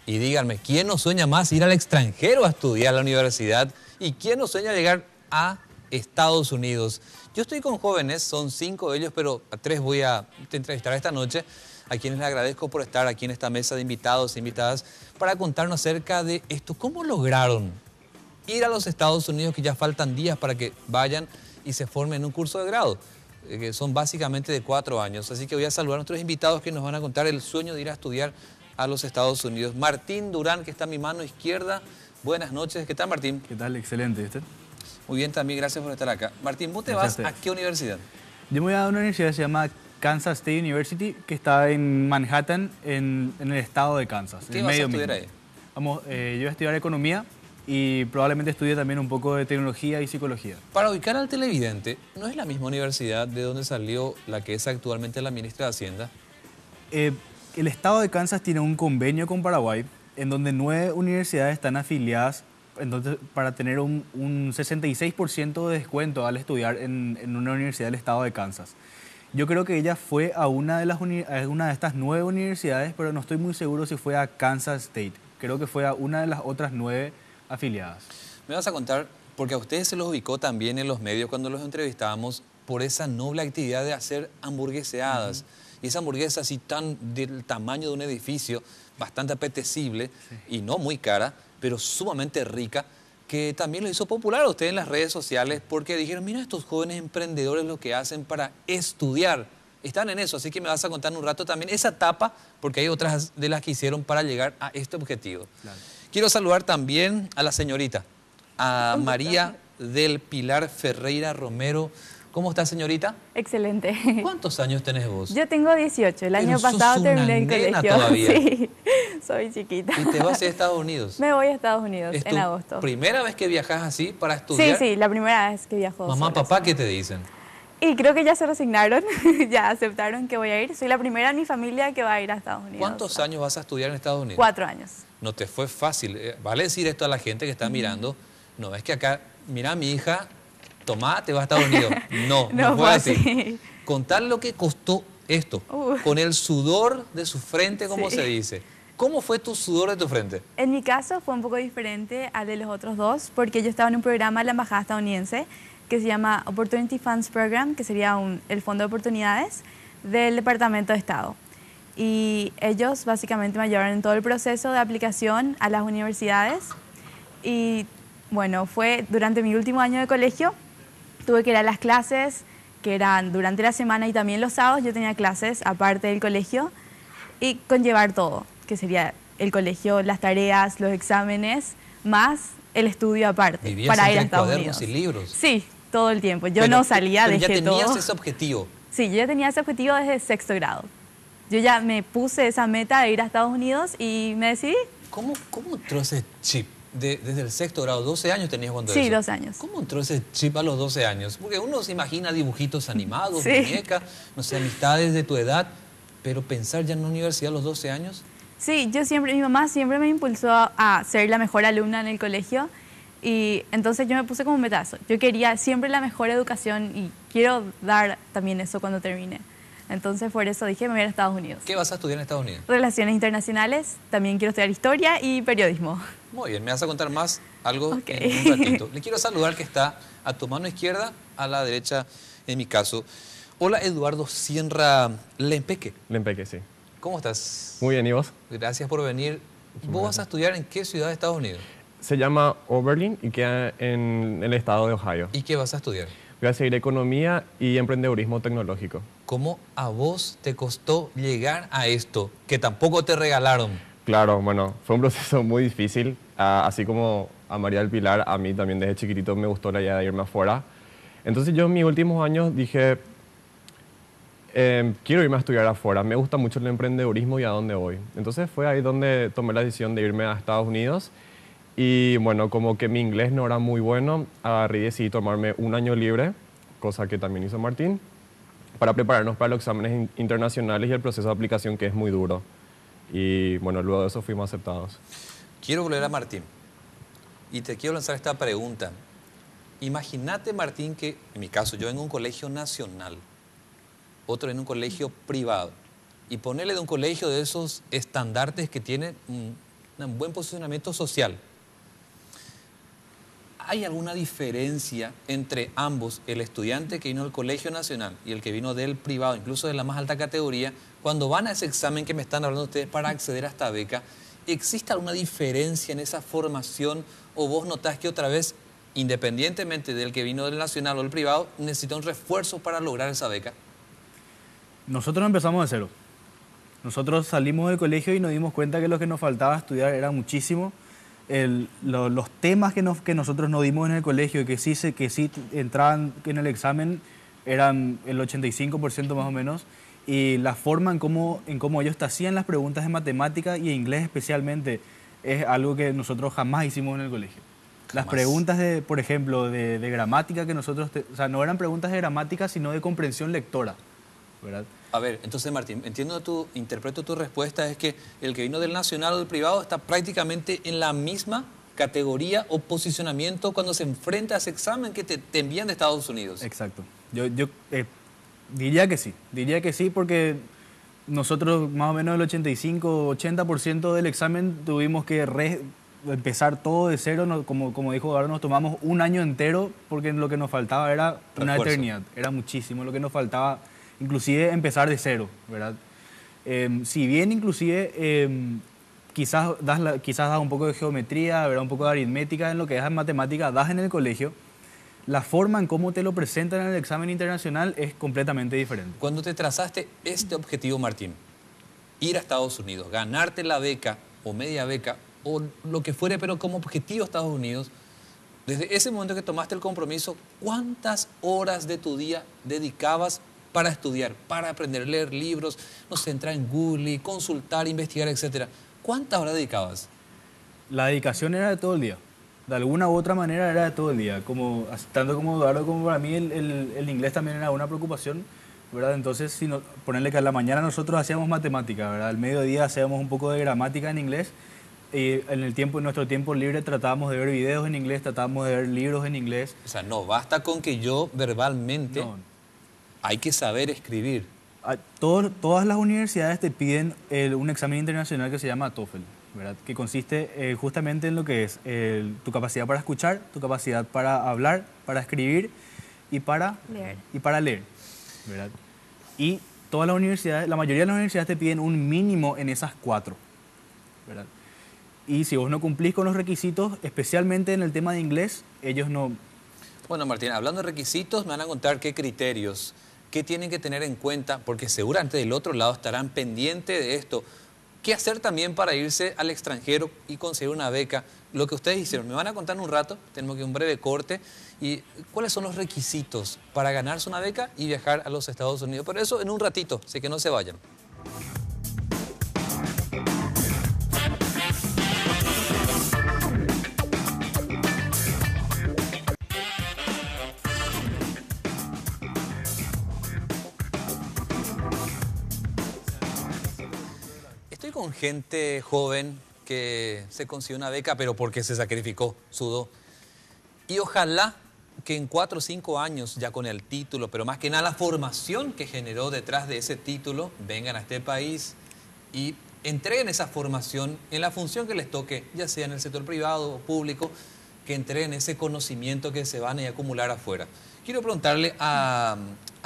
Y díganme, ¿quién no sueña más ir al extranjero a estudiar a la universidad? ¿Y quién no sueña llegar a Estados Unidos? Yo estoy con jóvenes, son 5 de ellos, pero a 3 voy a entrevistar esta noche, a quienes les agradezco por estar aquí en esta mesa de invitados e invitadas para contarnos acerca de esto. ¿Cómo lograron ir a los Estados Unidos, que ya faltan días para que vayan y se formen en un curso de grado, que son básicamente de 4 años? Así que voy a saludar a nuestros invitados que nos van a contar el sueño de ir a estudiar a los Estados Unidos. Martín Durán, que está a mi mano izquierda, Buenas noches. ¿Qué tal, Martín? ¿Qué tal? Excelente. ¿Usted? Muy bien, también gracias por estar acá. Martín, ¿vos te vas a qué universidad? Yo me voy a una universidad que se llama Kansas State University, que está en Manhattan, en el estado de Kansas. ¿Qué vas a estudiar ahí? Vamos, yo voy a estudiar economía y probablemente estudie también un poco de tecnología y psicología. Para ubicar al televidente, ¿no es la misma universidad de donde salió la que es actualmente la ministra de Hacienda? El estado de Kansas tiene un convenio con Paraguay en donde 9 universidades están afiliadas, entonces, para tener un 66% de descuento al estudiar en una universidad del estado de Kansas. Yo creo que ella fue a una de estas 9 universidades, pero no estoy muy seguro si fue a Kansas State. Creo que fue a una de las otras 9 afiliadas. Me vas a contar, porque a ustedes se los ubicó también en los medios cuando los entrevistábamos, por esa noble actividad de hacer hamburgueseadas. Y esa hamburguesa así del tamaño de un edificio, bastante apetecible y no muy cara, pero sumamente rica, que también lo hizo popular a ustedes en las redes sociales porque dijeron, mira estos jóvenes emprendedores lo que hacen para estudiar. Están en eso, así que me vas a contar un rato también esa etapa, porque hay otras de las que hicieron para llegar a este objetivo. Claro. Quiero saludar también a la señorita, a María del Pilar Ferreira Romero. ¿Cómo está, señorita? Excelente. ¿Cuántos años tenés vos? Yo tengo 18. El año pasado terminé el colegio. Todavía. Sí, soy chiquita. ¿Y te vas a Estados Unidos? Me voy a Estados Unidos en agosto. ¿Primera vez que viajas así para estudiar? Sí, la primera vez que viajo. Mamá, papá, ¿qué te dicen? Y creo que ya se resignaron, ya aceptaron que voy a ir. Soy la primera en mi familia que va a ir a Estados Unidos. ¿Cuántos años vas a estudiar en Estados Unidos? 4 años. No te fue fácil. Vale decir esto a la gente que está mirando. No, es que acá, mira a mi hija, tomá, te vas a Estados Unidos. No fue así. Contar lo que costó esto, con el sudor de su frente, como se dice. ¿Cómo fue tu sudor de tu frente? En mi caso fue un poco diferente al de los otros dos, porque yo estaba en un programa de la Embajada estadounidense que se llama Opportunity Funds Program, que sería el Fondo de Oportunidades del Departamento de Estado. Y ellos básicamente me ayudaron en todo el proceso de aplicación a las universidades. Y bueno, fue durante mi último año de colegio, tuve que ir a las clases, que eran durante la semana y también los sábados. Yo tenía clases aparte del colegio y conllevar todo, que sería el colegio, las tareas, los exámenes, más el estudio aparte. ¿Vivías para ir a entre Estados cuadernos Unidos. y libros? Sí, todo el tiempo. Yo no salía, pero dejé todo. ¿Ya tenías ese objetivo? Sí, yo ya tenía ese objetivo desde 6º grado. Yo ya me puse esa meta de ir a Estados Unidos y me decidí. ¿Cómo entró ese chip? Desde el 6º grado, 12 años tenías cuando Sí, eso. 12 años. ¿Cómo entró ese chip a los 12 años? Porque uno se imagina dibujitos animados, muñecas, no sé, amistades de tu edad, pero pensar ya en una universidad a los 12 años. Sí, mi mamá siempre me impulsó a ser la mejor alumna en el colegio y entonces yo me puse como meta eso. Yo quería siempre la mejor educación y quiero dar también eso cuando termine. Entonces por eso dije, me voy a Estados Unidos. ¿Qué vas a estudiar en Estados Unidos? Relaciones internacionales, también quiero estudiar historia y periodismo. Muy bien, me vas a contar más algo en un ratito. Le quiero saludar que está a tu mano izquierda, a la derecha en mi caso. Hola, Eduardo Sienra Lempeque. Lempeque, sí. ¿Cómo estás? Muy bien, ¿y vos? Gracias por venir. ¿Vos vas a estudiar en qué ciudad de Estados Unidos? Se llama Oberlin y queda en el estado de Ohio. ¿Y qué vas a estudiar? Voy a seguir economía y emprendedurismo tecnológico. ¿Cómo a vos te costó llegar a esto, que tampoco te regalaron? Claro, bueno, fue un proceso muy difícil. Así como a María del Pilar, a mí también desde chiquitito me gustó la idea de irme afuera. Entonces yo en mis últimos años dije, quiero irme a estudiar afuera. Me gusta mucho el emprendedurismo y a dónde voy. Entonces fue ahí donde tomé la decisión de irme a Estados Unidos. Y bueno, como que mi inglés no era muy bueno, agarré y decidí tomarme un año libre, cosa que también hizo Martín, para prepararnos para los exámenes internacionales y el proceso de aplicación, que es muy duro. Y bueno, luego de eso fuimos aceptados. Quiero volver a Martín y te quiero lanzar esta pregunta. Imagínate, Martín, que en mi caso yo vengo a un colegio nacional, otro en un colegio privado, y ponerle de un colegio de esos estandartes que tienen un buen posicionamiento social. ¿Hay alguna diferencia entre ambos, el estudiante que vino del colegio nacional y el que vino del privado, incluso de la más alta categoría, cuando van a ese examen que me están hablando ustedes para acceder a esta beca? ¿Existe alguna diferencia en esa formación o vos notás que otra vez, independientemente del que vino del nacional o del privado, necesita un refuerzo para lograr esa beca? Nosotros empezamos de cero. Nosotros salimos del colegio y nos dimos cuenta que lo que nos faltaba estudiar era muchísimo. los temas que nosotros nos dimos en el colegio, que sí entraban en el examen, eran el 85% más o menos, y la forma en cómo ellos te hacían las preguntas de matemática y inglés especialmente, es algo que nosotros jamás hicimos en el colegio. Las preguntas, por ejemplo, de gramática que nosotros... o sea, no eran preguntas de gramática, sino de comprensión lectora, ¿verdad? A ver, entonces Martín, interpreto tu respuesta, es que el que vino del nacional o del privado está prácticamente en la misma categoría o posicionamiento cuando se enfrenta a ese examen que te envían de Estados Unidos. Exacto. Yo diría que sí, porque nosotros más o menos el 85-80% del examen tuvimos que empezar todo de cero, como dijo Eduardo, nos tomamos un año entero porque lo que nos faltaba era una eternidad, era muchísimo lo que nos faltaba, inclusive empezar de cero, ¿verdad? Si bien inclusive quizás das un poco de geometría, ¿verdad? Un poco de aritmética en lo que es matemática, das en el colegio, la forma en cómo te lo presentan en el examen internacional es completamente diferente. Cuando te trazaste este objetivo, Martín, ir a Estados Unidos, ganarte la beca o media beca o lo que fuere, pero como objetivo a Estados Unidos, desde ese momento que tomaste el compromiso, ¿cuántas horas de tu día dedicabas para estudiar, para aprender a leer libros, no sé, entrar en Google, consultar, investigar, etcétera? ¿Cuántas horas dedicabas? La dedicación era de todo el día. De alguna u otra manera era de todo el día. Tanto como Eduardo como para mí el inglés también era una preocupación, ¿verdad? Entonces, ponerle que a la mañana nosotros hacíamos matemática, ¿verdad? Al mediodía hacíamos un poco de gramática en inglés. Y en nuestro tiempo libre tratábamos de ver videos en inglés, tratábamos de ver libros en inglés. O sea, no basta con que yo verbalmente... No. Hay que saber escribir. Todas las universidades te piden un examen internacional que se llama TOEFL, ¿verdad? Que consiste justamente en lo que es tu capacidad para escuchar, tu capacidad para hablar, para escribir y para leer, ¿verdad? Y todas las universidades, la mayoría de las universidades te piden un mínimo en esas 4, ¿verdad? Y si vos no cumplís con los requisitos, especialmente en el tema de inglés, ellos no... Bueno, Martín, hablando de requisitos, me van a contar qué criterios, qué tienen que tener en cuenta, porque seguramente del otro lado estarán pendientes de esto. ¿Qué hacer también para irse al extranjero y conseguir una beca? Lo que ustedes hicieron, me van a contar en un rato, tenemos que un breve corte. ¿Y cuáles son los requisitos para ganarse una beca y viajar a los Estados Unidos? Por eso en un ratito, así que no se vayan. Estoy con gente joven que se consiguió una beca, pero porque se sacrificó, sudó. Y ojalá que en 4 o 5 años, ya con el título, pero más que nada la formación que generó detrás de ese título, vengan a este país y entreguen esa formación en la función que les toque, ya sea en el sector privado o público, que entreguen ese conocimiento que se van a acumular afuera. Quiero preguntarle a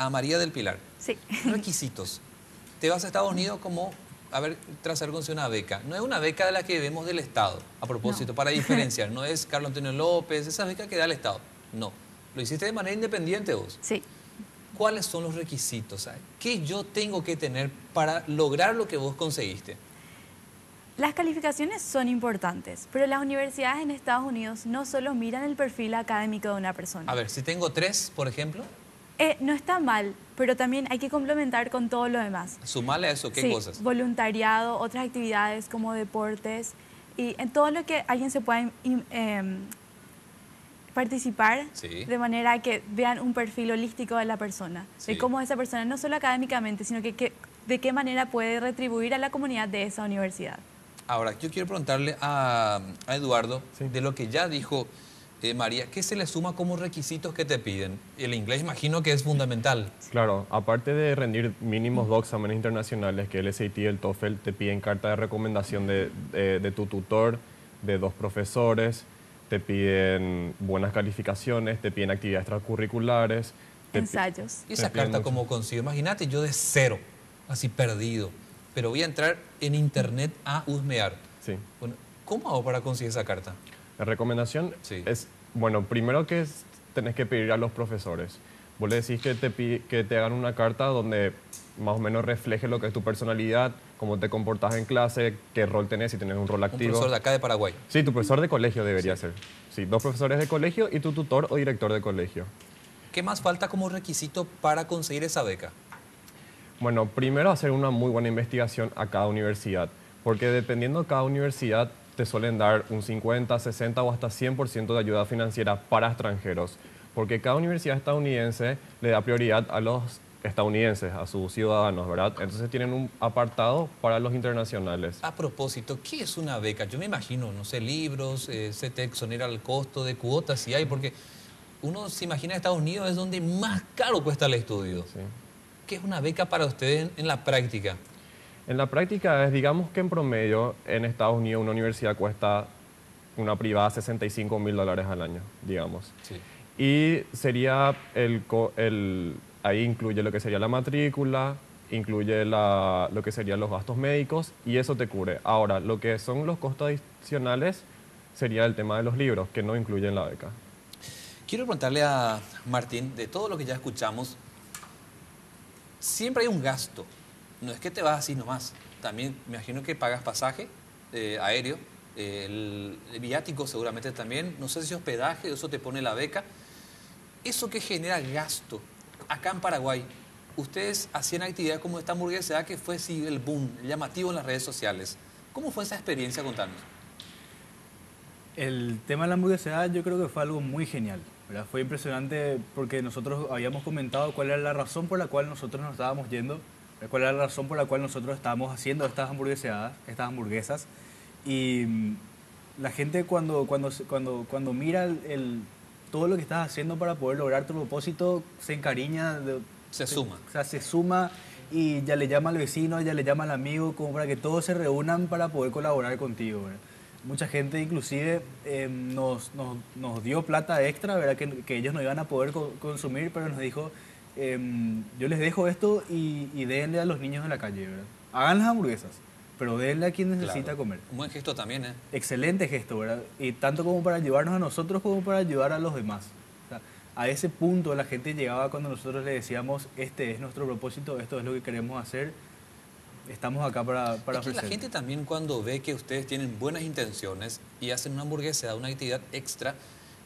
María del Pilar. Sí. Requisitos. Te vas a Estados Unidos como... A ver, trazar con una beca. No es una beca de la que vemos del Estado, a propósito, no. Para diferenciar. No es Carlos Antonio López, esa beca que da el Estado. No. Lo hiciste de manera independiente vos. Sí. ¿Cuáles son los requisitos? ¿Qué yo tengo que tener para lograr lo que vos conseguiste? Las calificaciones son importantes, pero las universidades en Estados Unidos no solo miran el perfil académico de una persona. A ver, si tengo 3, por ejemplo... no está mal, pero también hay que complementar con todo lo demás. ¿Sumarle a eso qué cosas? Voluntariado, otras actividades como deportes y en todo lo que alguien se pueda participar, sí, de manera que vean un perfil holístico de la persona, sí, de cómo esa persona, no solo académicamente, sino que de qué manera puede retribuir a la comunidad de esa universidad. Ahora, yo quiero preguntarle a Eduardo, sí, de lo que ya dijo María, ¿qué se le suma como requisitos que te piden? El inglés imagino que es fundamental. Claro, aparte de rendir mínimos 2 exámenes internacionales, que el SAT y el TOEFL, te piden carta de recomendación de tu tutor, de 2 profesores, te piden buenas calificaciones, te piden actividades extracurriculares. Ensayos. ¿Y esa carta cómo consigo? Imagínate yo de 0, así perdido, pero voy a entrar en internet a husmear. Sí. Bueno, ¿cómo hago para conseguir esa carta? La recomendación, sí, es, bueno, primero que tenés que pedir a los profesores. Vos le decís que te hagan una carta donde más o menos refleje lo que es tu personalidad, cómo te comportas en clase, qué rol tenés, si tenés un rol activo. Un profesor de acá de Paraguay. Sí, tu profesor de colegio debería ser. Sí, 2 profesores de colegio y tu tutor o director de colegio. ¿Qué más falta como requisito para conseguir esa beca? Bueno, primero hacer una muy buena investigación a cada universidad, porque dependiendo de cada universidad te suelen dar un 50, 60 o hasta 100% de ayuda financiera para extranjeros, porque cada universidad estadounidense le da prioridad a los estadounidenses, a sus ciudadanos, ¿verdad? Entonces tienen un apartado para los internacionales. A propósito, ¿qué es una beca? Yo me imagino, no sé, libros, se te exonera el costo de cuotas, si hay, porque uno se imagina Estados Unidos es donde más caro cuesta el estudio. Sí. ¿Qué es una beca para ustedes en la práctica? En la práctica es, digamos que en promedio en Estados Unidos una universidad cuesta, una privada, $65.000 al año, digamos. Sí. Y sería ahí incluye lo que sería la matrícula, incluye lo que serían los gastos médicos y eso te cubre. Ahora, lo que son los costos adicionales sería el tema de los libros, que no incluyen la beca. Quiero preguntarle a Martín, de todo lo que ya escuchamos, siempre hay un gasto. No es que te vas así nomás. También me imagino que pagas pasaje aéreo, el viático seguramente también. No sé si hospedaje, eso te pone la beca. Eso que genera gasto. Acá en Paraguay, ustedes hacían actividades como esta hamburguesa que fue sí, el boom, llamativo en las redes sociales. ¿Cómo fue esa experiencia? Contanos. El tema de la hamburguesa yo creo que fue algo muy genial, ¿verdad? Fue impresionante porque nosotros habíamos comentado cuál era la razón por la cual nosotros nos estábamos yendo, cuál era la razón por la cual nosotros estábamos haciendo estas hamburguesas. Y la gente cuando mira todo lo que estás haciendo para poder lograr tu propósito, se encariña. Se suma. O sea, se suma y ya le llama al vecino, ya le llama al amigo, como para que todos se reúnan para poder colaborar contigo, ¿verdad? Mucha gente inclusive nos dio plata extra, ¿verdad? Que ellos no iban a poder consumir, pero nos dijo, yo les dejo esto y denle a los niños en la calle, ¿verdad? Hagan las hamburguesas, pero denle a quien necesita comer. Un buen gesto también, ¿eh? Excelente gesto, ¿verdad? Y tanto como para ayudarnos a nosotros como para ayudar a los demás. O sea, a ese punto la gente llegaba cuando nosotros le decíamos, este es nuestro propósito, esto es lo que queremos hacer. Estamos acá para ofrecer. La gente también cuando ve que ustedes tienen buenas intenciones y hacen una hamburguesa, una actividad extra,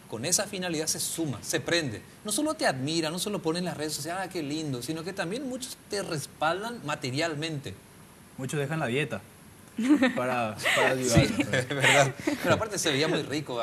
con esa finalidad se suma, se prende. No solo te admira, no solo ponen en las redes sociales, ¡ah, qué lindo!, sino que también muchos te respaldan materialmente. Muchos dejan la dieta para ayudar. Sí, es verdad. Pero aparte se veía muy rico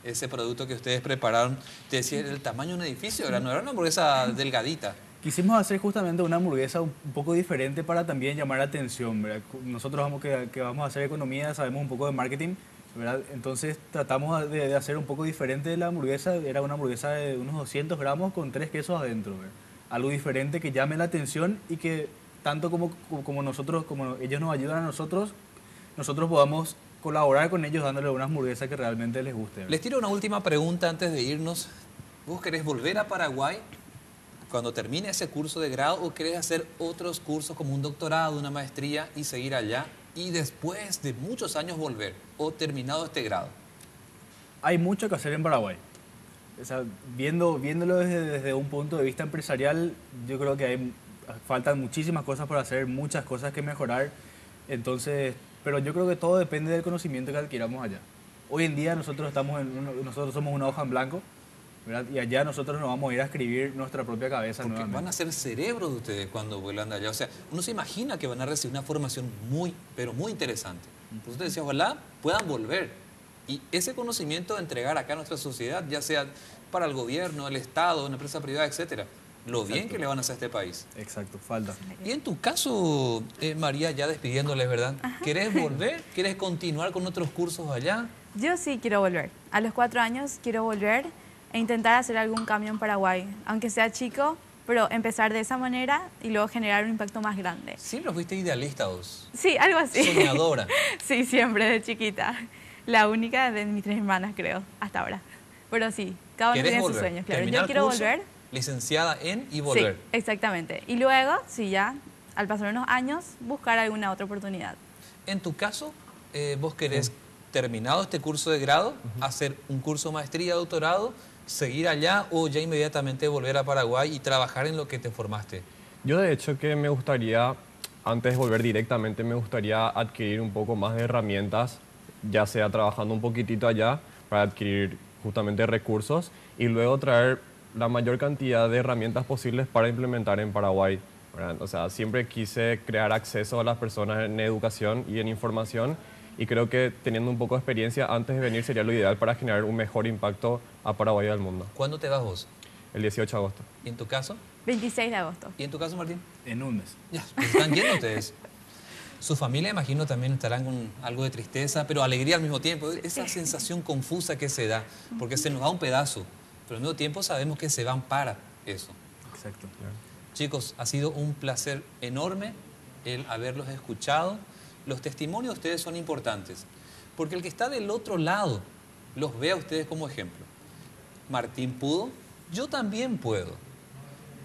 ese producto que ustedes prepararon. Te decía, el tamaño de un edificio, no era una hamburguesa delgadita. Quisimos hacer justamente una hamburguesa un poco diferente para también llamar la atención, ¿verdad? Nosotros que vamos a hacer economía, sabemos un poco de marketing, ¿verdad? Entonces tratamos de hacer un poco diferente de la hamburguesa. Era una hamburguesa de unos 200 gramos con 3 quesos adentro, ¿verdad? Algo diferente que llame la atención y que tanto como nosotros, como ellos nos ayudan a nosotros podamos colaborar con ellos dándole una hamburguesa que realmente les guste, ¿verdad? Les tiro una última pregunta antes de irnos. ¿Vos querés volver a Paraguay cuando termine ese curso de grado o querés hacer otros cursos como un doctorado, una maestría y seguir allá y después de muchos años volver o terminado este grado? Hay mucho que hacer en Paraguay. O sea, viéndolo desde un punto de vista empresarial, yo creo que faltan muchísimas cosas por hacer, muchas cosas que mejorar. Entonces, pero yo creo que todo depende del conocimiento que adquiramos allá. Hoy en día nosotros somos una hoja en blanco, ¿verdad? Y allá nosotros nos vamos a ir a escribir nuestra propia cabeza. Porque nuevamente. van a ser cerebros de ustedes cuando vuelan de allá. O sea, uno se imagina que van a recibir una formación pero muy interesante. Entonces te decía, ojalá puedan volver. Y ese conocimiento de entregar acá a nuestra sociedad, ya sea para el gobierno, el Estado, una empresa privada, etcétera. Lo bien que le van a hacer a este país. Exacto, falta. Y en tu caso, María, ya despidiéndoles, ¿verdad? ¿Querés volver? ¿Querés continuar con otros cursos allá? Yo sí quiero volver. A los 4 años quiero volver e intentar hacer algún cambio en Paraguay, aunque sea chico, pero empezar de esa manera y luego generar un impacto más grande. ¿Siempre fuiste idealista vos? Sí, algo así. Soñadora. Sí, siempre, de chiquita. La única de mis 3 hermanas, creo, hasta ahora. Pero sí, cada uno tiene sus sueños, claro. Yo quiero volver. Licenciada en y volver. Sí, exactamente. Y luego, sí, ya, al pasar unos años, buscar alguna otra oportunidad. En tu caso, vos querés, terminado este curso de grado, hacer un curso de maestría, doctorado, seguir allá o ya inmediatamente volver a Paraguay y trabajar en lo que te formaste? Yo de hecho que me gustaría, antes de volver directamente, me gustaría adquirir un poco más de herramientas, ya sea trabajando un poquitito allá para adquirir justamente recursos y luego traer la mayor cantidad de herramientas posibles para implementar en Paraguay, ¿verdad? O sea, siempre quise crear acceso a las personas en educación y en información y creo que teniendo un poco de experiencia antes de venir sería lo ideal para generar un mejor impacto a Paraguay y al mundo. ¿Cuándo te vas vos? El 18 de agosto. ¿Y en tu caso? 26 de agosto. ¿Y en tu caso, Martín? En un mes. Ya, pues están yendo ustedes. Su familia, imagino, también estarán con algo de tristeza, pero alegría al mismo tiempo. Esa sensación confusa que se da, porque se nos da un pedazo, pero al mismo tiempo sabemos que se van para eso. Exacto. Chicos, ha sido un placer enorme el haberlos escuchado. Los testimonios de ustedes son importantes, porque el que está del otro lado los ve a ustedes como ejemplo. Martín pudo, yo también puedo.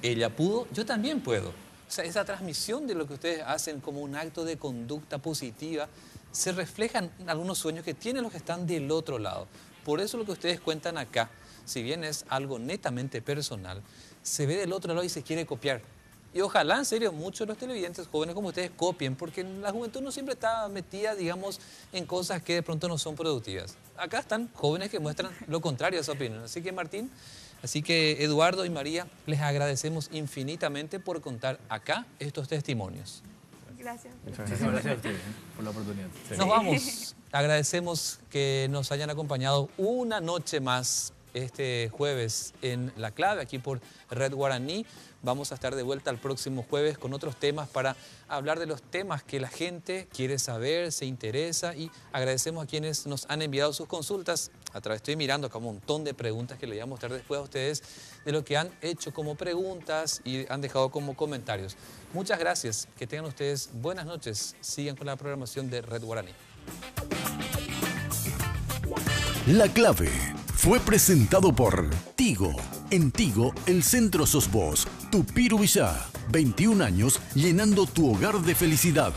Ella pudo, yo también puedo. O sea, esa transmisión de lo que ustedes hacen como un acto de conducta positiva se refleja en algunos sueños que tienen los que están del otro lado. Por eso lo que ustedes cuentan acá, si bien es algo netamente personal, se ve del otro lado y se quiere copiar. Y ojalá, en serio, muchos de los televidentes jóvenes como ustedes copien, porque la juventud no siempre está metida, digamos, en cosas que de pronto no son productivas. Acá están jóvenes que muestran lo contrario a esa opinión. Así que, Martín, así que Eduardo y María, les agradecemos infinitamente por contar acá estos testimonios. Gracias. Muchas gracias a ustedes por la oportunidad. Sí. Nos vamos. Agradecemos que nos hayan acompañado una noche más este jueves en La Clave, aquí por Red Guaraní. Vamos a estar de vuelta el próximo jueves con otros temas para hablar de los temas que la gente quiere saber, se interesa, y agradecemos a quienes nos han enviado sus consultas. Estoy mirando acá un montón de preguntas que les voy a mostrar después a ustedes de lo que han hecho como preguntas y han dejado como comentarios. Muchas gracias, que tengan ustedes buenas noches. Sigan con la programación de Red Guaraní. La Clave fue presentado por Tigo. En Tigo, el centro sos vos. Tupiru Villá, 21 años llenando tu hogar de felicidad.